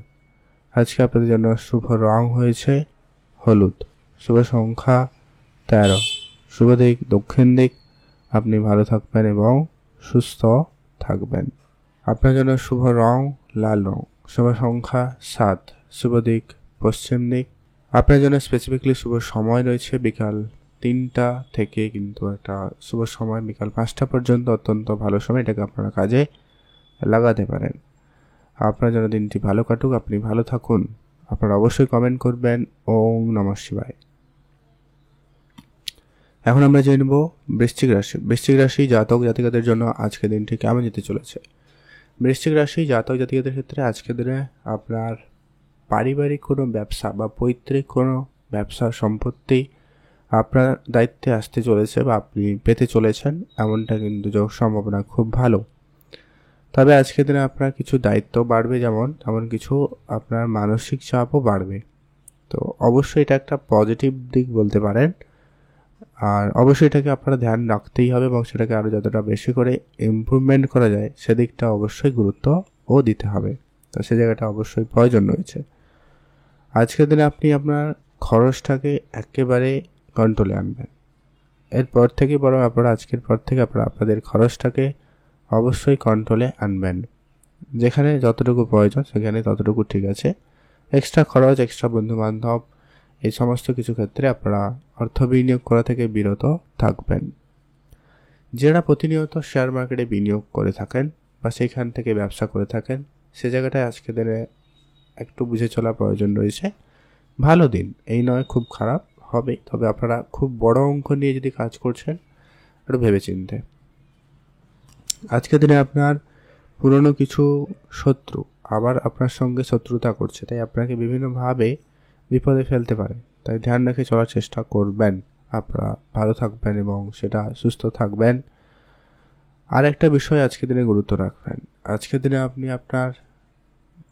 আজকে আপনাদের জন্য শুভ রং হয়েছে হলুদ, শুভ সংখ্যা 13, শুভ দিক দক্ষিণ দিক। আপনি ভালো থাকবেন এবং সুস্থ থাকবেন। আপনার জন্য শুভ রং লাল রং, শুভ সংখ্যা 7, শুভ দিক পশ্চিম দিক। আপনার জন্য স্পেসিফিকলি শুভ সময় রয়েছে বিকাল 3টা থেকে কিন্তু একটা শুভ সময় বিকাল 5টা পর্যন্ত, অত্যন্ত ভালো সময়। এটাকে আপনারা কাজে লাগাতে পারেন। আপনার জন্য দিনটি ভালো কাটুক, আপনি ভালো থাকুন। আপনারা অবশ্যই কমেন্ট করবেন। ওম নমঃ শিবায়। এখন আমরা জেনে নেব বৃশ্চিক রাশি। বৃশ্চিক রাশি জাতক জাতিকাদের জন্য আজকে দিনটি কেমন যেতে চলেছে। বৃশ্চিক রাশি জাতক জাতিকাদের ক্ষেত্রে আজকের দিনে আপনার পারিবারিক কোনো ব্যবসা বা পৈতৃক কোনো ব্যবসা সম্পত্তি আপনার দায়িত্বে আসতে চলেছে বা আপনি পেতে চলেছেন, এমনটা কিন্তু যোগ সম্ভাবনা খুব ভালো। তবে আজকের দিনে আপনার কিছু দায়িত্ব বাড়বে, যেমন কিছু আপনার মানসিক চাপও বাড়বে। তো অবশ্যই এটা একটা পজিটিভ দিক বলতে পারেন, আর অবশ্যই এটাকে আপনারা ধ্যান রাখতেই হবে এবং সেটাকে আরও যতটা বেশি করে ইমপ্রুভমেন্ট করা যায় সেদিকটা অবশ্যই গুরুত্বও দিতে হবে। তো সে জায়গাটা অবশ্যই প্রয়োজন রয়েছে। আজকের দিনে আপনি আপনার খরচটাকে একেবারে কন্ট্রোলে আনবেন। এরপর থেকে বরং আপনারা আজকের পর থেকে আপনারা আপনাদের খরচটাকে অবশ্যই কন্ট্রোলে আনবেন। যেখানে যতটুকু প্রয়োজন সেখানে ততটুকু ঠিক আছে। এক্সট্রা খরচ, এক্সট্রা বন্ধুবান্ধব, এই সমস্ত কিছু ক্ষেত্রে আপনারা অর্থ বিনিয়োগ করা থেকে বিরত থাকবেন। যারা প্রতিনিয়ত শেয়ার মার্কেটে বিনিয়োগ করে থাকেন বা সেইখান থেকে ব্যবসা করে থাকেন, সে জায়গাটায় আজকে দিনে একটু বুঝে চলা প্রয়োজন রয়েছে। ভালো দিন এই নয় খুব খারাপ হবে, তবে আপনারা খুব বড় অঙ্ক নিয়ে যদি কাজ করছেন একটু ভেবেচিন্তে। আজকের দিনে আপনার পুরনো কিছু শত্রু আবার আপনার সঙ্গে শত্রুতা করছে, তাই আপনাকে বিভিন্নভাবে বিপদে ফেলতে পারে। তাই ধ্যান রেখে চলার চেষ্টা করবেন। আপনারা ভালো থাকবেন এবং সেটা সুস্থ থাকবেন। আর একটা বিষয় আজকের দিনে গুরুত্ব রাখবেন। আজকের দিনে আপনি আপনার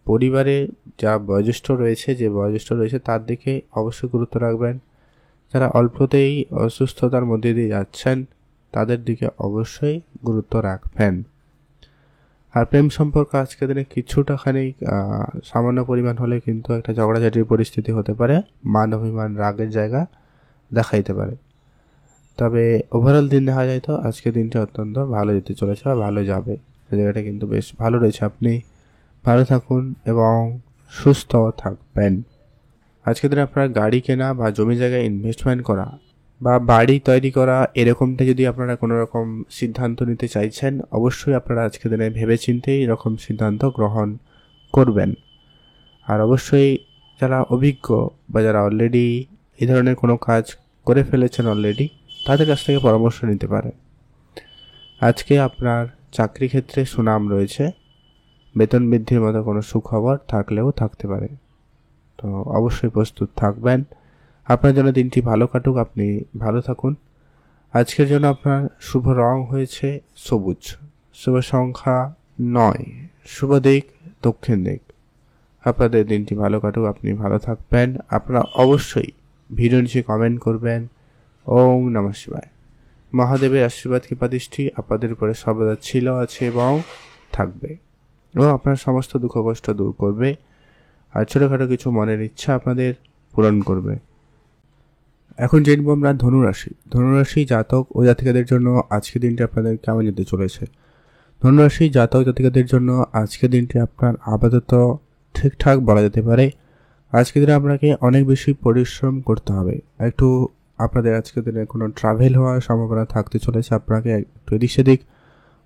পরিবারে যা বয়োজ্যেষ্ঠ রয়েছে তার দিকে অবশ্যই গুরুত্ব রাখবেন। যারা অল্পতেই অসুস্থতার মধ্যে দিয়ে যাচ্ছেন তাদের দিকে অবশ্যই গুরুত্ব রাখবেন। আর প্রেম সম্পর্ক আজকের দিনে কিছুটা খানিক সামান্য পরিমাণ হলে কিন্তু একটা ঝগড়াঝাটির পরিস্থিতি হতে পারে, মান অভিমান রাগের জায়গা দেখাইতে পারে। তবে ওভারঅল দিন দেখা যায় তো আজকের দিনটা অত্যন্ত ভালো যেতে চলেছে বা ভালো যাবে। সেই জায়গাটা কিন্তু বেশ ভালো রয়েছে। আপনি ভালো থাকুন এবং সুস্থ থাকবেন। আজকের দিনে আপনার গাড়ি কেনা বা জমি জায়গায় ইনভেস্টমেন্ট করা বা বাড়ি তৈরি করা, এরকমটা যদি আপনারা কোনো রকম সিদ্ধান্ত নিতে চাইছেন, অবশ্যই আপনারা আজকের দিনে ভেবেচিন্তেই এরকম সিদ্ধান্ত গ্রহণ করবেন। আর অবশ্যই যারা অভিজ্ঞ বা যারা অলরেডি এই ধরনের কোনো কাজ করে ফেলেছেন অলরেডি, তাদের কাছ থেকে পরামর্শ নিতে পারে। আজকে আপনার চাকরি ক্ষেত্রে সুনাম রয়েছে, বেতন বৃদ্ধির মতো কোনো সুখবর থাকলেও থাকতে পারে। তো অবশ্যই প্রস্তুত থাকবেন। আপনার জন্য দিনটি ভালো কাটুক, আপনি ভালো থাকুন। আজকের জন্য আপনার শুভ রং হয়েছে সবুজ, শুভ সংখ্যা 9, শুভ দিক দক্ষিণ দিক। আপনাদের দিনটি ভালো কাটুক, আপনি ভালো থাকবেন। আপনারা অবশ্যই ভিডিও নিচে কমেন্ট করবেন। ওম নমঃ শিবায়। মহাদেবের আশীর্বাদ কৃপা দৃষ্টি আপনাদের উপরে সর্বদা ছিল, আছে এবং থাকবে, এবং আপনার সমস্ত দুঃখ কষ্ট দূর করবে আর ছোটোখাটো কিছু মনের ইচ্ছা আপনাদের পূরণ করবে। এখন জেনব আমরা ধনুরাশি। ধনুরাশি জাতক ও জাতিকাদের জন্য আজকের দিনটি আপনাদের কেমন যেতে চলেছে। ধনুরাশি জাতক জাতিকাদের জন্য আজকের দিনটি আপনার আপাতত ঠিকঠাক বলা যেতে পারে। আজকের দিনে আপনাকে অনেক বেশি পরিশ্রম করতে হবে, একটু আপনাদের আজকের দিনে কোনো ট্রাভেল হওয়ার সম্ভাবনা থাকতে চলেছে। আপনাকে একটু এদিক সেদিক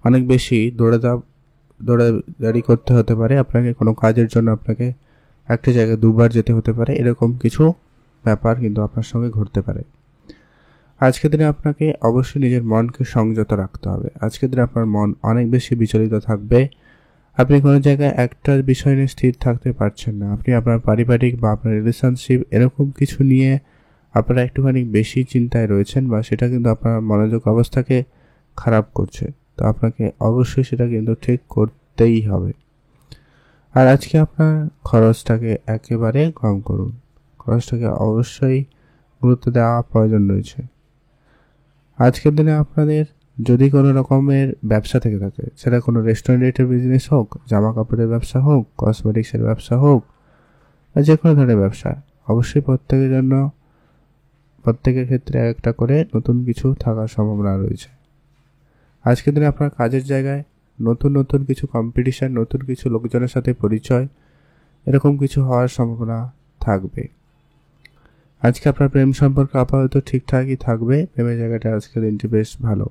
অনেক বেশি দৌড়াদৌড়ি করতে হতে পারে। আপনাকে কোনো কাজের জন্য আপনাকে একটা জায়গায় দুবার যেতে হতে পারে, এরকম কিছু ব্যাপার কিন্তু আপনার সঙ্গে ঘটতে পারে। আজকের দিনে আপনাকে অবশ্যই নিজের মনকে সংযত রাখতে হবে। আজকের দিনে আপনার মন অনেক বেশি বিচলিত থাকবে। আপনি কোনো জায়গায় একটা বিষয় নিয়ে স্থির থাকতে পারছেন না। আপনি আপনার পারিবারিক বা আপনার রিলেশনশিপ এরকম কিছু নিয়ে আপনারা একটুখানি বেশি চিন্তায় রয়েছেন, বা সেটা কিন্তু আপনার মনোযোগ অবস্থাকে খারাপ করছে। তো আপনাকে অবশ্যই সেটা কিন্তু ঠিক করতেই হবে। আর আজকে আপনার খরচটাকে একেবারে কম করুন। খরচটাকে অবশ্যই গুরুত্ব দেওয়া প্রয়োজন রয়েছে। আজকের দিনে আপনাদের যদি কোনো রকমের ব্যবসা থেকে থাকে, সেটা কোনো রেস্টুরেন্টের বিজনেস হোক, জামা কাপড়ের ব্যবসা হোক, কসমেটিক্সের ব্যবসা হোক, বা যে কোনো ধরনের ব্যবসা, অবশ্যই প্রত্যেকের ক্ষেত্রে একটা করে নতুন কিছু থাকার সম্ভাবনা রয়েছে। আজকের দিনে আপনার কাজের জায়গায় নতুন নতুন কিছু কম্পিটিশান, নতুন কিছু লোকজনের সাথে পরিচয়, এরকম কিছু হওয়ার সম্ভাবনা থাকবে। আজকে আপনার প্রেম সম্পর্ক আপাতত ঠিকঠাকই থাকবে। প্রেমের জায়গাটা আজকের দিনটি বেশ ভালো।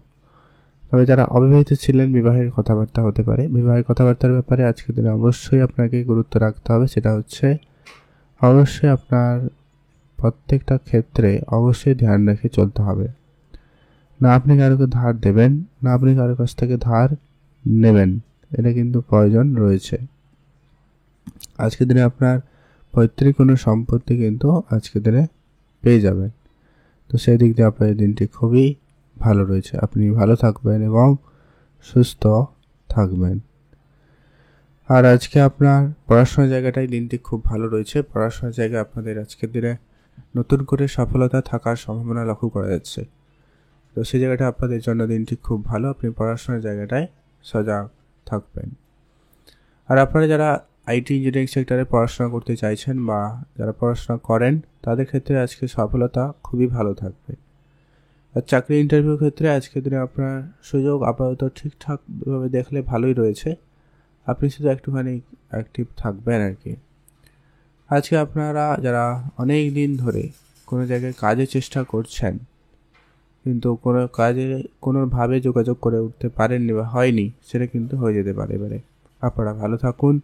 তবে যারা অবিবাহিত ছিলেন, বিবাহের কথাবার্তা হতে পারে। বিবাহের কথাবার্তার ব্যাপারে আজকের দিনে অবশ্যই আপনাকে গুরুত্ব রাখতে হবে। সেটা হচ্ছে অবশ্যই আপনার প্রত্যেকটা ক্ষেত্রে অবশ্যই ধ্যান রেখে চলতে হবে। না আপনি কারোকে ধার দেবেন, না আপনি কারোর কাছ থেকে ধার নেবেন, এটা কিন্তু প্রয়োজন রয়েছে। আজকের দিনে আপনার পৈতৃক কোনো সম্পত্তি কিন্তু আজকের দিনে পেয়ে যাবেন। তো সেই দিক দিয়ে আপনার দিনটি খুবই ভালো রয়েছে। আপনি ভালো থাকবেন এবং সুস্থ থাকবেন। আর আজকে আপনার পড়াশোনার জায়গাটায় দিনটি খুব ভালো রয়েছে। পড়াশোনার জায়গায় আপনাদের আজকের দিনে নতুন করে সফলতা থাকার সম্ভাবনা লক্ষ্য করা যাচ্ছে। তো সেই জায়গাটা আপনাদের জন্য দিনটি খুব ভালো। আপনি পড়াশোনার জায়গাটায় সজাগ থাকবেন। আর আপনারা যারা আইটি ইঞ্জিনিয়ারিং সেক্টরে পড়াশোনা করতে চাইছেন বা যারা পড়াশোনা করেন, তাদের ক্ষেত্রে আজকে সফলতা খুবই ভালো থাকবে। আর চাকরি ইন্টারভিউর ক্ষেত্রে আজকের দিনে আপনার সুযোগ আপাতত ঠিকঠাকভাবে দেখলে ভালোই রয়েছে। আপনি শুধু একটুখানি অ্যাক্টিভ থাকবেন আর কি। আজকে আপনারা যারা অনেক দিন ধরে কোনো জায়গায় কাজের চেষ্টা করছেন, কিন্তু কোনো কাজে কোনোভাবে যোগাযোগ করে উঠতে পারেননি বা হয়নি, সেটা কিন্তু হয়ে যেতে পারে এবারে। আপনারা ভালো থাকুন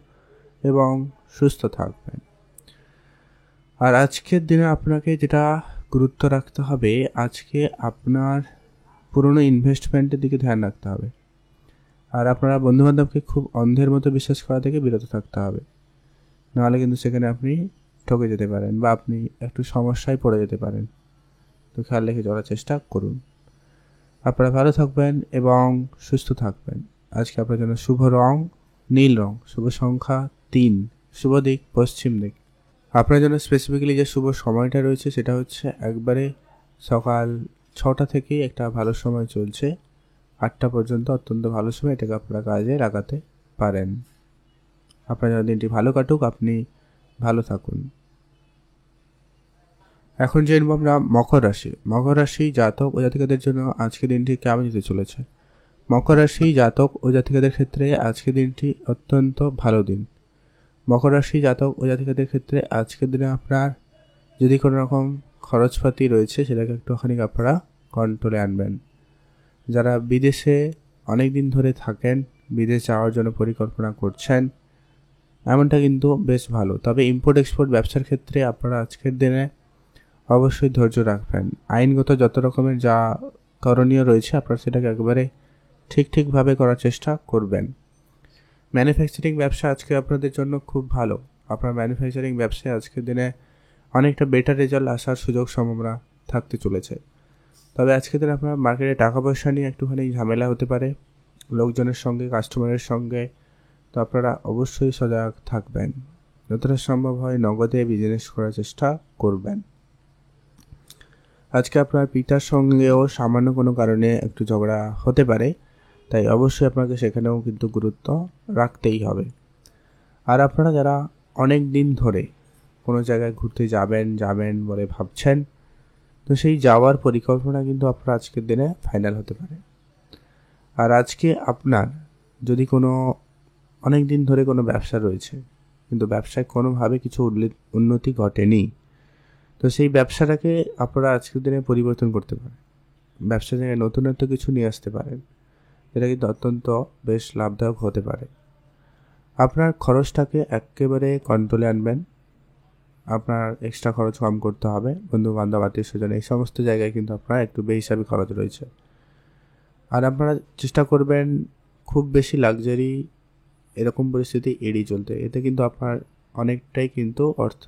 এবং সুস্থ থাকবেন। আর আজকের দিনে আপনাকে যেটা গুরুত্ব রাখতে হবে, আজকে আপনার পুরনো ইনভেস্টমেন্টের দিকে ধ্যান রাখতে হবে। আর আপনারা বন্ধুবান্ধবকে খুব অন্ধের মতো বিশ্বাস করা থেকে বিরত থাকতে হবে। নাহলে কিন্তু সেখানে আপনি ঠকে যেতে পারেন বা আপনি একটু সমস্যায় পড়ে যেতে পারেন। তো খেয়াল রেখে চলার চেষ্টা করুন। আপনারা ভালো থাকবেন এবং সুস্থ থাকবেন। আজকে আপনার জন্য শুভ রং নীল রং, শুভ সংখ্যা 3, শুভ দিক পশ্চিম দিক। আপনার জন্য স্পেসিফিক্যালি যে শুভ সময়টা রয়েছে সেটা হচ্ছে একবারে সকাল 6টা থেকে একটা ভালো সময় চলছে 8টা পর্যন্ত, অত্যন্ত ভালো সময়। এটাকে আপনারা কাজে লাগাতে পারেন। আপনার জন্য দিনটি ভালো কাটুক, আপনি ভালো থাকুন। এখন জেনব আমরা মকর রাশি জাতক ও জাতিকাদের জন্য আজকের দিনটি কেমন যেতে চলেছে। মকর রাশি জাতক ও জাতিকাদের ক্ষেত্রে আজকের দিনটি অত্যন্ত ভালো দিন। মকর রাশি জাতক ও জাতিকাদের ক্ষেত্রে আজকের দিনে আপনার যদি কোনো রকম খরচপাতি রয়েছে, সেটাকে একটুখানি আপনারা কন্ট্রোলে আনবেন। যারা বিদেশে অনেক দিন ধরে থাকেন, বিদেশ যাওয়ার জন্য পরিকল্পনা করছেন, এমনটা কিন্তু বেশ ভালো। তবে ইম্পোর্ট এক্সপোর্ট ব্যবসার ক্ষেত্রে আপনারা আজকের দিনে অবশ্যই ধৈর্য রাখবেন। আইনগত যত রকমের যা করণীয় রয়েছে, আপনারা সেটাকে একেবারে ঠিকভাবে করার চেষ্টা করবেন। ম্যানুফ্যাকচারিং ব্যবসা আজকে আপনাদের জন্য খুব ভালো। আপনার ম্যানুফ্যাকচারিং ব্যবসায় আজকের দিনে অনেকটা বেটার রেজাল্ট আসার সুযোগ সম্ভাবনা থাকতে চলেছে। তবে আজকের দিনে আপনার মার্কেটে টাকা পয়সা নিয়ে একটুখানি ঝামেলা হতে পারে লোকজনের সঙ্গে, কাস্টমারের সঙ্গে। তো আপনারা অবশ্যই সজাগ থাকবেন। যতটা সম্ভব হয় নগদে বিজনেস করার চেষ্টা করবেন। আজকে আপনার পিতার সঙ্গেও সামান্য কোনো কারণে একটু ঝগড়া হতে পারে, তাই অবশ্যই আপনাকে সেখানেও কিন্তু গুরুত্ব রাখতেই হবে। আর আপনারা যারা অনেক দিন ধরে কোনো জায়গায় ঘুরতে যাবেন বলে ভাবছেন, তো সেই যাওয়ার পরিকল্পনা কিন্তু আপনার আজকের দিনে ফাইনাল হতে পারে। আর আজকে আপনার যদি কোনো অনেক দিন ধরে কোনো ব্যবসা রয়েছে, কিন্তু ব্যবসায় কোনোভাবে কিছু উন্নতি ঘটেনি, তো তো সেই ব্যবসাটাকে আপনারা আজকের দিনে পরিবর্তন করতে পারেন, ব্যবসা জায়গায় নতুনত্ব কিছু নিয়ে আসতে পারেন, এটা কিন্তু অত্যন্ত বেশ লাভদায়ক হতে পারে। আপনার খরচটাকে একেবারে কন্ট্রোলে আনবেন, আপনার এক্সট্রা খরচ কম করতে হবে। বন্ধু বান্ধব আত্মীয় স্বজন এই সমস্ত জায়গায় কিন্তু আপনার একটু বেহিসাবি খরচ রয়েছে। আর আপনারা চেষ্টা করবেন খুব বেশি লাক্সারি এরকম পরিস্থিতি এড়িয়ে চলতে, এতে কিন্তু আপনার অনেকটাই কিন্তু অর্থ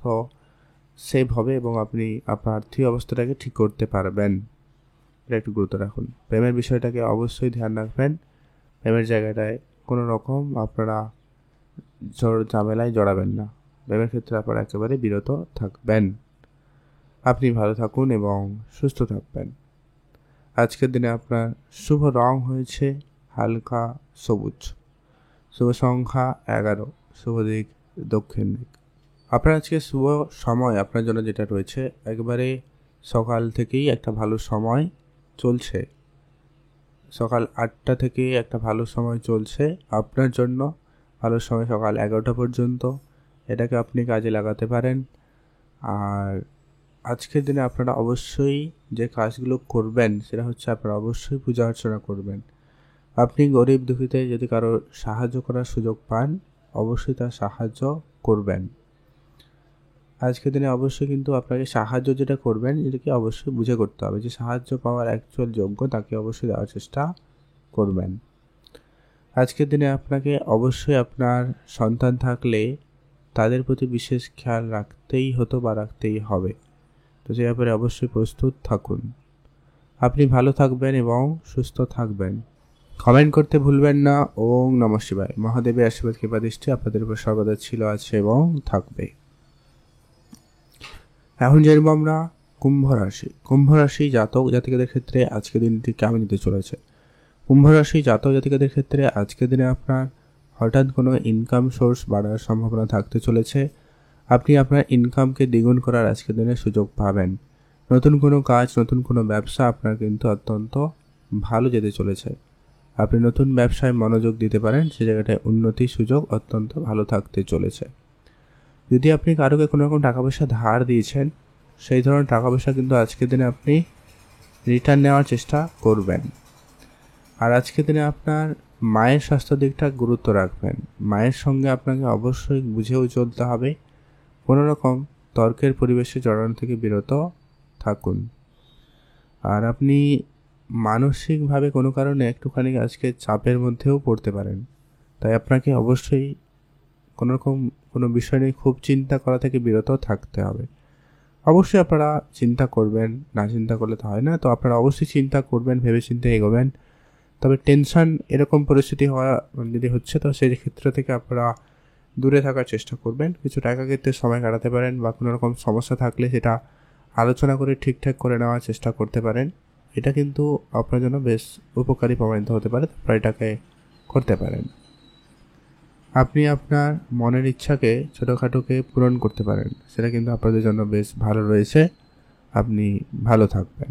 সেভ হবে এবং আপনি আপনার আর্থিক অবস্থাটাকে ঠিক করতে পারবেন। এটা একটু গুরুত্ব রাখুন। প্রেমের বিষয়টাকে অবশ্যই ধ্যান রাখবেন, প্রেমের জায়গাটায় কোনো রকম আপনারা ঝামেলায় জড়াবেন না, প্রেমের ক্ষেত্রে আপনারা একেবারে বিরত থাকবেন। আপনি ভালো থাকুন এবং সুস্থ থাকবেন। আজকের দিনে আপনার শুভ রং হয়েছে হালকা সবুজ, শুভ সংখ্যা 11, শুভ দিক দক্ষিণ দিক। আপনার আজকে শুভ সময় আপনার জন্য যেটা রয়েছে, একবারে সকাল থেকেই একটা ভালো সময় চলছে, সকাল 8টা থেকে একটা ভালো সময় চলছে আপনার জন্য। ভালো সময় সকাল 11টা পর্যন্ত, এটাকে আপনি কাজে লাগাতে পারেন। আর আজকের দিনে আপনারা অবশ্যই যে কাজগুলো করবেন সেটা হচ্ছে আপনারা অবশ্যই পূজা অর্চনা করবেন। আপনি গরিব দুঃখীতে যদি কারো সাহায্য করার সুযোগ পান, অবশ্যই তার সাহায্য করবেন। আজকের দিনে অবশ্যই কিন্তু আপনাকে সাহায্য যেটা করবেন এটাকে অবশ্যই বুঝে করতে হবে, যে সাহায্য পাওয়ার অ্যাকচুয়াল যোগ্য তাকে অবশ্যই দেওয়ার চেষ্টা করবেন। আজকের দিনে আপনাকে অবশ্যই আপনার সন্তান থাকলে তাদের প্রতি বিশেষ খেয়াল রাখতেই হতো বা রাখতেই হবে, তো সে ব্যাপারে অবশ্যই প্রস্তুত থাকুন। আপনি ভালো থাকবেন এবং সুস্থ থাকবেন। কমেন্ট করতে ভুলবেন না। ওম নমঃ শিবায়। মহাদেবের আশীর্বাদ কৃপা দৃষ্টি আপনাদের উপর সর্বদা ছিল, আছে এবং থাকবে। এখন জানবো আমরা কুম্ভ রাশি জাতক জাতিকাদের ক্ষেত্রে আজকের দিনটি কেমন যেতে চলেছে। কুম্ভ রাশি জাতক জাতিকাদের ক্ষেত্রে আজকের দিনে আপনার হঠাৎ কোনো ইনকাম সোর্স বাড়ার সম্ভাবনা থাকতে চলেছে। আপনি আপনার ইনকামকে দ্বিগুণ করার আজকের দিনে সুযোগ পাবেন। নতুন কোনো কাজ, নতুন কোনো ব্যবসা আপনার কিন্তু অত্যন্ত ভালো যেতে চলেছে। আপনি নতুন ব্যবসায় মনোযোগ দিতে পারেন, সে জায়গাটায় উন্নতির সুযোগ অত্যন্ত ভালো থাকতে চলেছে। যদি আপনি কারোকে কোনো রকম টাকা পয়সা ধার দিয়েছেন, সেই ধরনের টাকা পয়সা কিন্তু আজকের দিনে আপনি রিটার্ন নেওয়ার চেষ্টা করবেন। আর আজকের দিনে আপনার মায়ের স্বাস্থ্য দিকটা গুরুত্ব রাখবেন। মায়ের সঙ্গে আপনাকে অবশ্যই বুঝেও চলতে হবে, কোনো রকম তর্কের পরিবেশে জড়ানো থেকে বিরত থাকুন। আর আপনি মানসিকভাবে কোনো কারণে একটুখানি আজকে চাপের মধ্যেও পড়তে পারেন, তাই আপনাকে অবশ্যই কোনো রকম কোনো বিষয় নিয়ে খুব চিন্তা করা থেকে বিরত থাকতে হবে। অবশ্যই আপনারা চিন্তা করবেন, না চিন্তা করলে তো হয় না, তো আপনারা অবশ্যই চিন্তা করবেন, ভেবে চিন্তে এগোবেন। তবে টেনশন এরকম পরিস্থিতি হওয়া যদি হচ্ছে, তো সেই ক্ষেত্র থেকে আপনারা দূরে থাকার চেষ্টা করবেন। কিছু টাকা ক্ষেত্রে সময় কাটাতে পারেন, বা কোনো রকম সমস্যা থাকলে সেটা আলোচনা করে ঠিকঠাক করে নেওয়ার চেষ্টা করতে পারেন। এটা কিন্তু আপনার জন্য বেশ উপকারী প্রমাণিত হতে পারে, আপনারা এটাকে করতে পারেন। আপনি আপনার মনের ইচ্ছাকে ছোটোখাটোকে পূরণ করতে পারেন, সেটা কিন্তু আপনাদের জন্য বেশ ভালো রয়েছে। আপনি ভালো থাকবেন।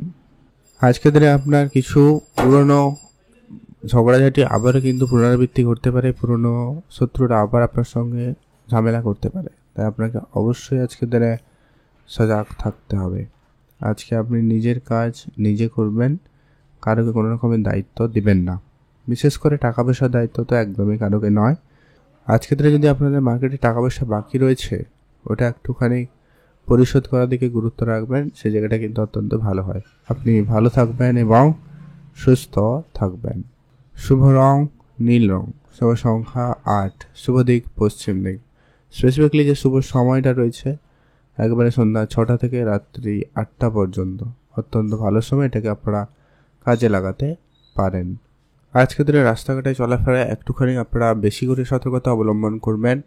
আজকের দিনে আপনার কিছু পুরনো ঝগড়াঝাটি আবারও কিন্তু পুনরাবৃত্তি করতে পারে, পুরনো শত্রুরা আবার আপনার সঙ্গে ঝামেলা করতে পারে, তাই আপনাকে অবশ্যই আজকের দিনে সজাগ থাকতে হবে। আজকে আপনি নিজের কাজ নিজে করবেন, কারোকে কোনো রকমের দায়িত্ব দিবেন না। বিশেষ করে টাকা পয়সার দায়িত্ব তো একদমই কারোকে নয়। আজকের দিনে যদি আপনাদের মার্কেটে টাকা পয়সা বাকি রয়েছে, ওটা একটুখানি পরিশোধ করার দিকে গুরুত্ব রাখবেন, সে জায়গাটা কিন্তু অত্যন্ত ভালো হয়। আপনি ভালো থাকবেন এবং সুস্থ থাকবেন। শুভ রং নীল রং, শুভ সংখ্যা 8, শুভ দিক পশ্চিম দিক। স্পেসিফিকলি যে শুভ সময়টা রয়েছে একবারে সন্ধ্যা 6টা থেকে রাত্রি 8টা পর্যন্ত, অত্যন্ত ভালো সময়, এটাকে আপনারা কাজে লাগাতে পারেন। আজকের দিনে রাস্তাঘাটে চলাফেরায় একটুখানি আপনারা বেশি করে সতর্কতা অবলম্বন করবেন,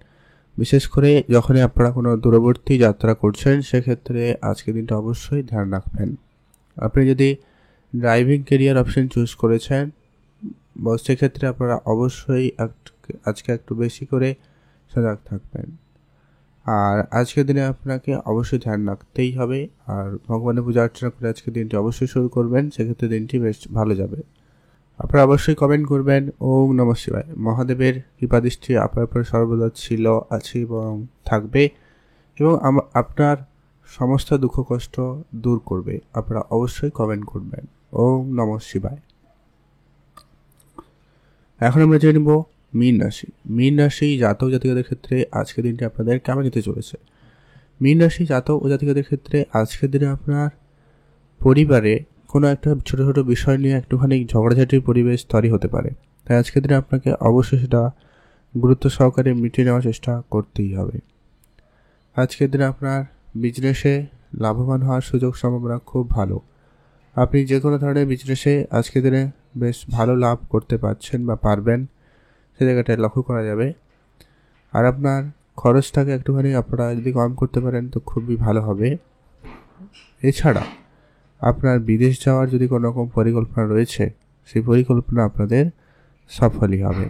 বিশেষ করে যখনই আপনারা কোনো দূরবর্তী যাত্রা করছেন, সেক্ষেত্রে আজকের দিনটা অবশ্যই ধ্যান রাখবেন। আপনি যদি ড্রাইভিং ক্যারিয়ার অপশন চুজ করেছেন, সেক্ষেত্রে আপনারা অবশ্যই আজকে একটু বেশি করে সজাগ থাকবেন। আর আজকের দিনে আপনাকে অবশ্যই ধ্যান রাখতেই হবে। আর ভগবানের পূজা অর্চনা করে আজকের দিনটি অবশ্যই শুরু করবেন, সেক্ষেত্রে দিনটি বেশ ভালো যাবে। আপনারা অবশ্যই কমেন্ট করবেন ওম নমঃ শিবায়। মহাদেবের কৃপাদৃষ্টি আপনার উপর সর্বদা ছিল, আছে এবং থাকবে। এবং আপনার সমস্ত দুঃখ কষ্ট দূর করবে। আপনারা অবশ্যই কমেন্ট করবেন। ওম নমঃ শিবায়। এখন আমরা জেনে নেব মীন রাশি। মীন রাশি জাতক জাতিকাদের ক্ষেত্রে আজকের দিনটি আপনাদের কেমন যেতে চলেছে। মীন রাশি জাতক ও জাতিকাদের ক্ষেত্রে আজকের দিনে আপনার পরিবারে কোনো একটা ছোটো ছোটো বিষয় নিয়ে একটুখানি ঝগড়াঝাটির পরিবেশ তৈরি হতে পারে। তাই আজকের দিনে আপনাকে অবশ্যই সেটা গুরুত্ব সহকারে মিটিয়ে নেওয়ার চেষ্টা করতেই হবে। আজকের দিনে আপনার বিজনেসে লাভবান হওয়ার সুযোগ সম্ভাবনা খুব ভালো। আপনি যে কোনো ধরনের বিজনেসে আজকের দিনে বেশ ভালো লাভ করতে পারছেন বা পারবেন, সে জায়গাটায় লক্ষ্য করা যাবে। আর আপনার খরচটাকে একটুখানি আপনারা যদি কম করতে পারেন তো খুবই ভালো হবে। এছাড়া আপনার বিদেশ যাওয়ার যদি কোনো রকম পরিকল্পনা রয়েছে, সেই পরিকল্পনা আপনাদের সফলই হবে।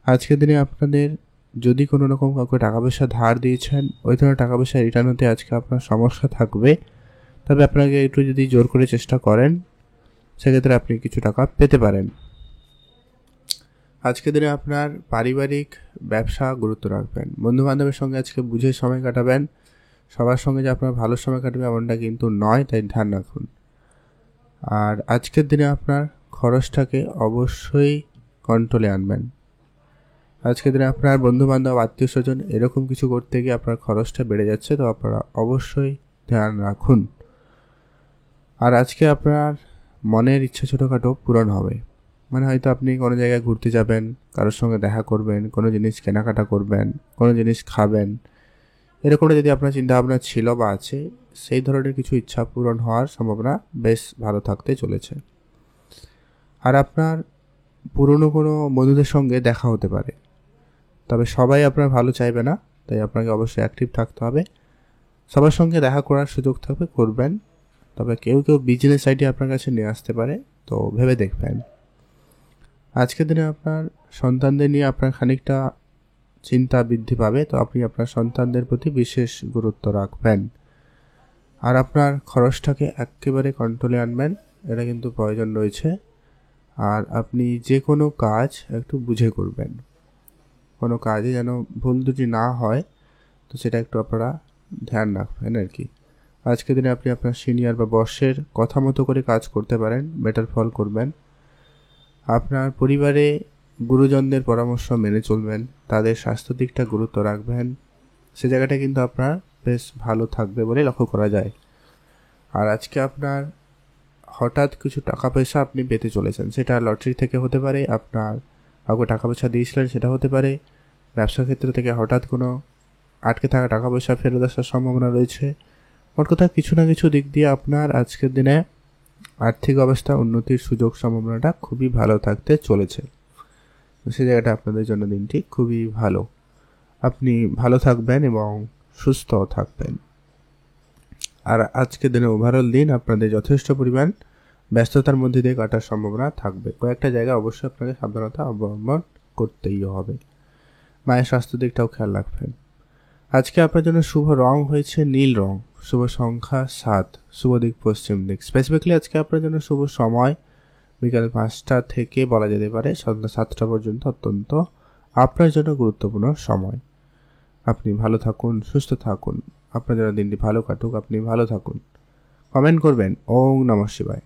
আজকের দিনে আপনাদের যদি কোনো রকম কাউকে টাকা পয়সা ধার দিয়েছেন, ওই ধরনের টাকা পয়সা রিটার্ন হতে আজকে আপনার সমস্যা থাকবে। তবে আপনাকে একটু যদি জোর করে চেষ্টা করেন, সেক্ষেত্রে আপনি কিছু টাকা পেতে পারেন। আজকের দিনে আপনার পারিবারিক ব্যবসা গুরুত্ব রাখবেন। বন্ধুবান্ধবের সঙ্গে আজকে বুঝে সময় কাটাবেন। সবার সঙ্গে যে আপনার ভালো সময় কাটবে এমনটা কিন্তু নয়, তাই ধ্যান রাখুন। আর আজকের দিনে আপনার খরচটাকে অবশ্যই কন্ট্রোলে আনবেন। আজকের দিনে আপনার বন্ধুবান্ধব আত্মীয় স্বজন এরকম কিছু করতে গিয়ে আপনার খরচটা বেড়ে যাচ্ছে, তো আপনারা অবশ্যই ধ্যান রাখুন। আর আজকে আপনার মনের ইচ্ছা ছোটোখাটো পূরণ হবে। মানে হয়তো আপনি কোনো জায়গায় ঘুরতে যাবেন, কারোর সঙ্গে দেখা করবেন, কোনো জিনিস কেনাকাটা করবেন, কোনো জিনিস খাবেন, এরকমটা যদি আপনার চিন্তাভাবনা ছিল বা আছে, সেই ধরনের কিছু ইচ্ছা পূরণ হওয়ার সম্ভাবনা বেশ ভালো থাকতে চলেছে। আর আপনার পুরনো কোনো বন্ধুদের সঙ্গে দেখা হতে পারে, তবে সবাই আপনার ভালো চাইবে না, তাই আপনাকে অবশ্যই অ্যাক্টিভ থাকতে হবে। সবার সঙ্গে দেখা করার সুযোগ থাকবে, করবেন। তবে কেউ কেউ বিজনেস আইডিয়া আপনার কাছে নিয়ে আসতে পারে, তো ভেবে দেখবেন। আজকের দিনে আপনার সন্তানদের নিয়ে আপনার খানিকটা চিন্তা বৃদ্ধি পাবে, তো আপনি আপনার সন্তানদের প্রতি বিশেষ গুরুত্ব রাখবেন। আর আপনার খরচটাকে একেবারে কন্ট্রোলে আনবেন, এটা কিন্তু প্রয়োজন রয়েছে। আর আপনি যে কোনো কাজ একটু বুঝে করবেন, কোনো কাজে যেন ভুল ত্রুটি না হয়, তো সেটা একটু আপনারা ধ্যান রাখবেন আর কি। আজকের দিনে আপনি আপনার সিনিয়র বা বসের কথা মতো করে কাজ করতে পারেন, বেটার ফল করবেন। আপনার পরিবারে গুরুজনদের পরামর্শ মেনে চলবেন, তাদের স্বাস্থ্য দিকটা গুরুত্ব রাখবেন, সে জায়গাটা কিন্তু আপনার বেশ ভালো থাকবে বলে লক্ষ্য করা যায়। আর আজকে আপনার হঠাৎ কিছু টাকা পয়সা আপনি পেতে চলেছেন, সেটা লটারি থেকে হতে পারে, আপনার কাউকে টাকা পয়সা দিয়েছিলেন সেটা হতে পারে, ব্যবসা ক্ষেত্র থেকে হঠাৎ কোনো আটকে থাকা টাকা পয়সা ফেরত আসার সম্ভাবনা রয়েছে। মোট কথা কিছু না কিছু দিক দিয়ে আপনার আজকের দিনে আর্থিক অবস্থা উন্নতির সুযোগ সম্ভাবনাটা খুবই ভালো থাকতে চলেছে। সে জায়গাটা আপনাদের জন্য দিনটি খুবই ভালো। আপনি ভালো থাকবেন এবং সুস্থ থাকবেন। আর আজকের দিনে ওভারঅল দিন আপনাদের যথেষ্ট পরিমাণ ব্যস্ততার মধ্যে দিয়ে কাটার সম্ভাবনা থাকবে। কয়েকটা জায়গায় অবশ্যই আপনাকে সাবধানতা অবলম্বন করতেই হবে। মায়ের স্বাস্থ্য দিকটাও খেয়াল রাখবেন। আজকে আপনার জন্য শুভ রং হয়েছে নীল রং, শুভ সংখ্যা 7, শুভ দিক পশ্চিম দিক। স্পেসিফিকলি আজকে আপনার জন্য শুভ সময় বিকাল 5টা থেকে বলা যেতে পারে সন্ধ্যা 7টা পর্যন্ত অত্যন্ত আপনার জন্য গুরুত্বপূর্ণ সময়। আপনি ভালো থাকুন, সুস্থ থাকুন, আপনার জন্য দিনটি ভালো কাটুক, আপনি ভালো থাকুন। কমেন্ট করবেন। ওম নমঃ শিবায়।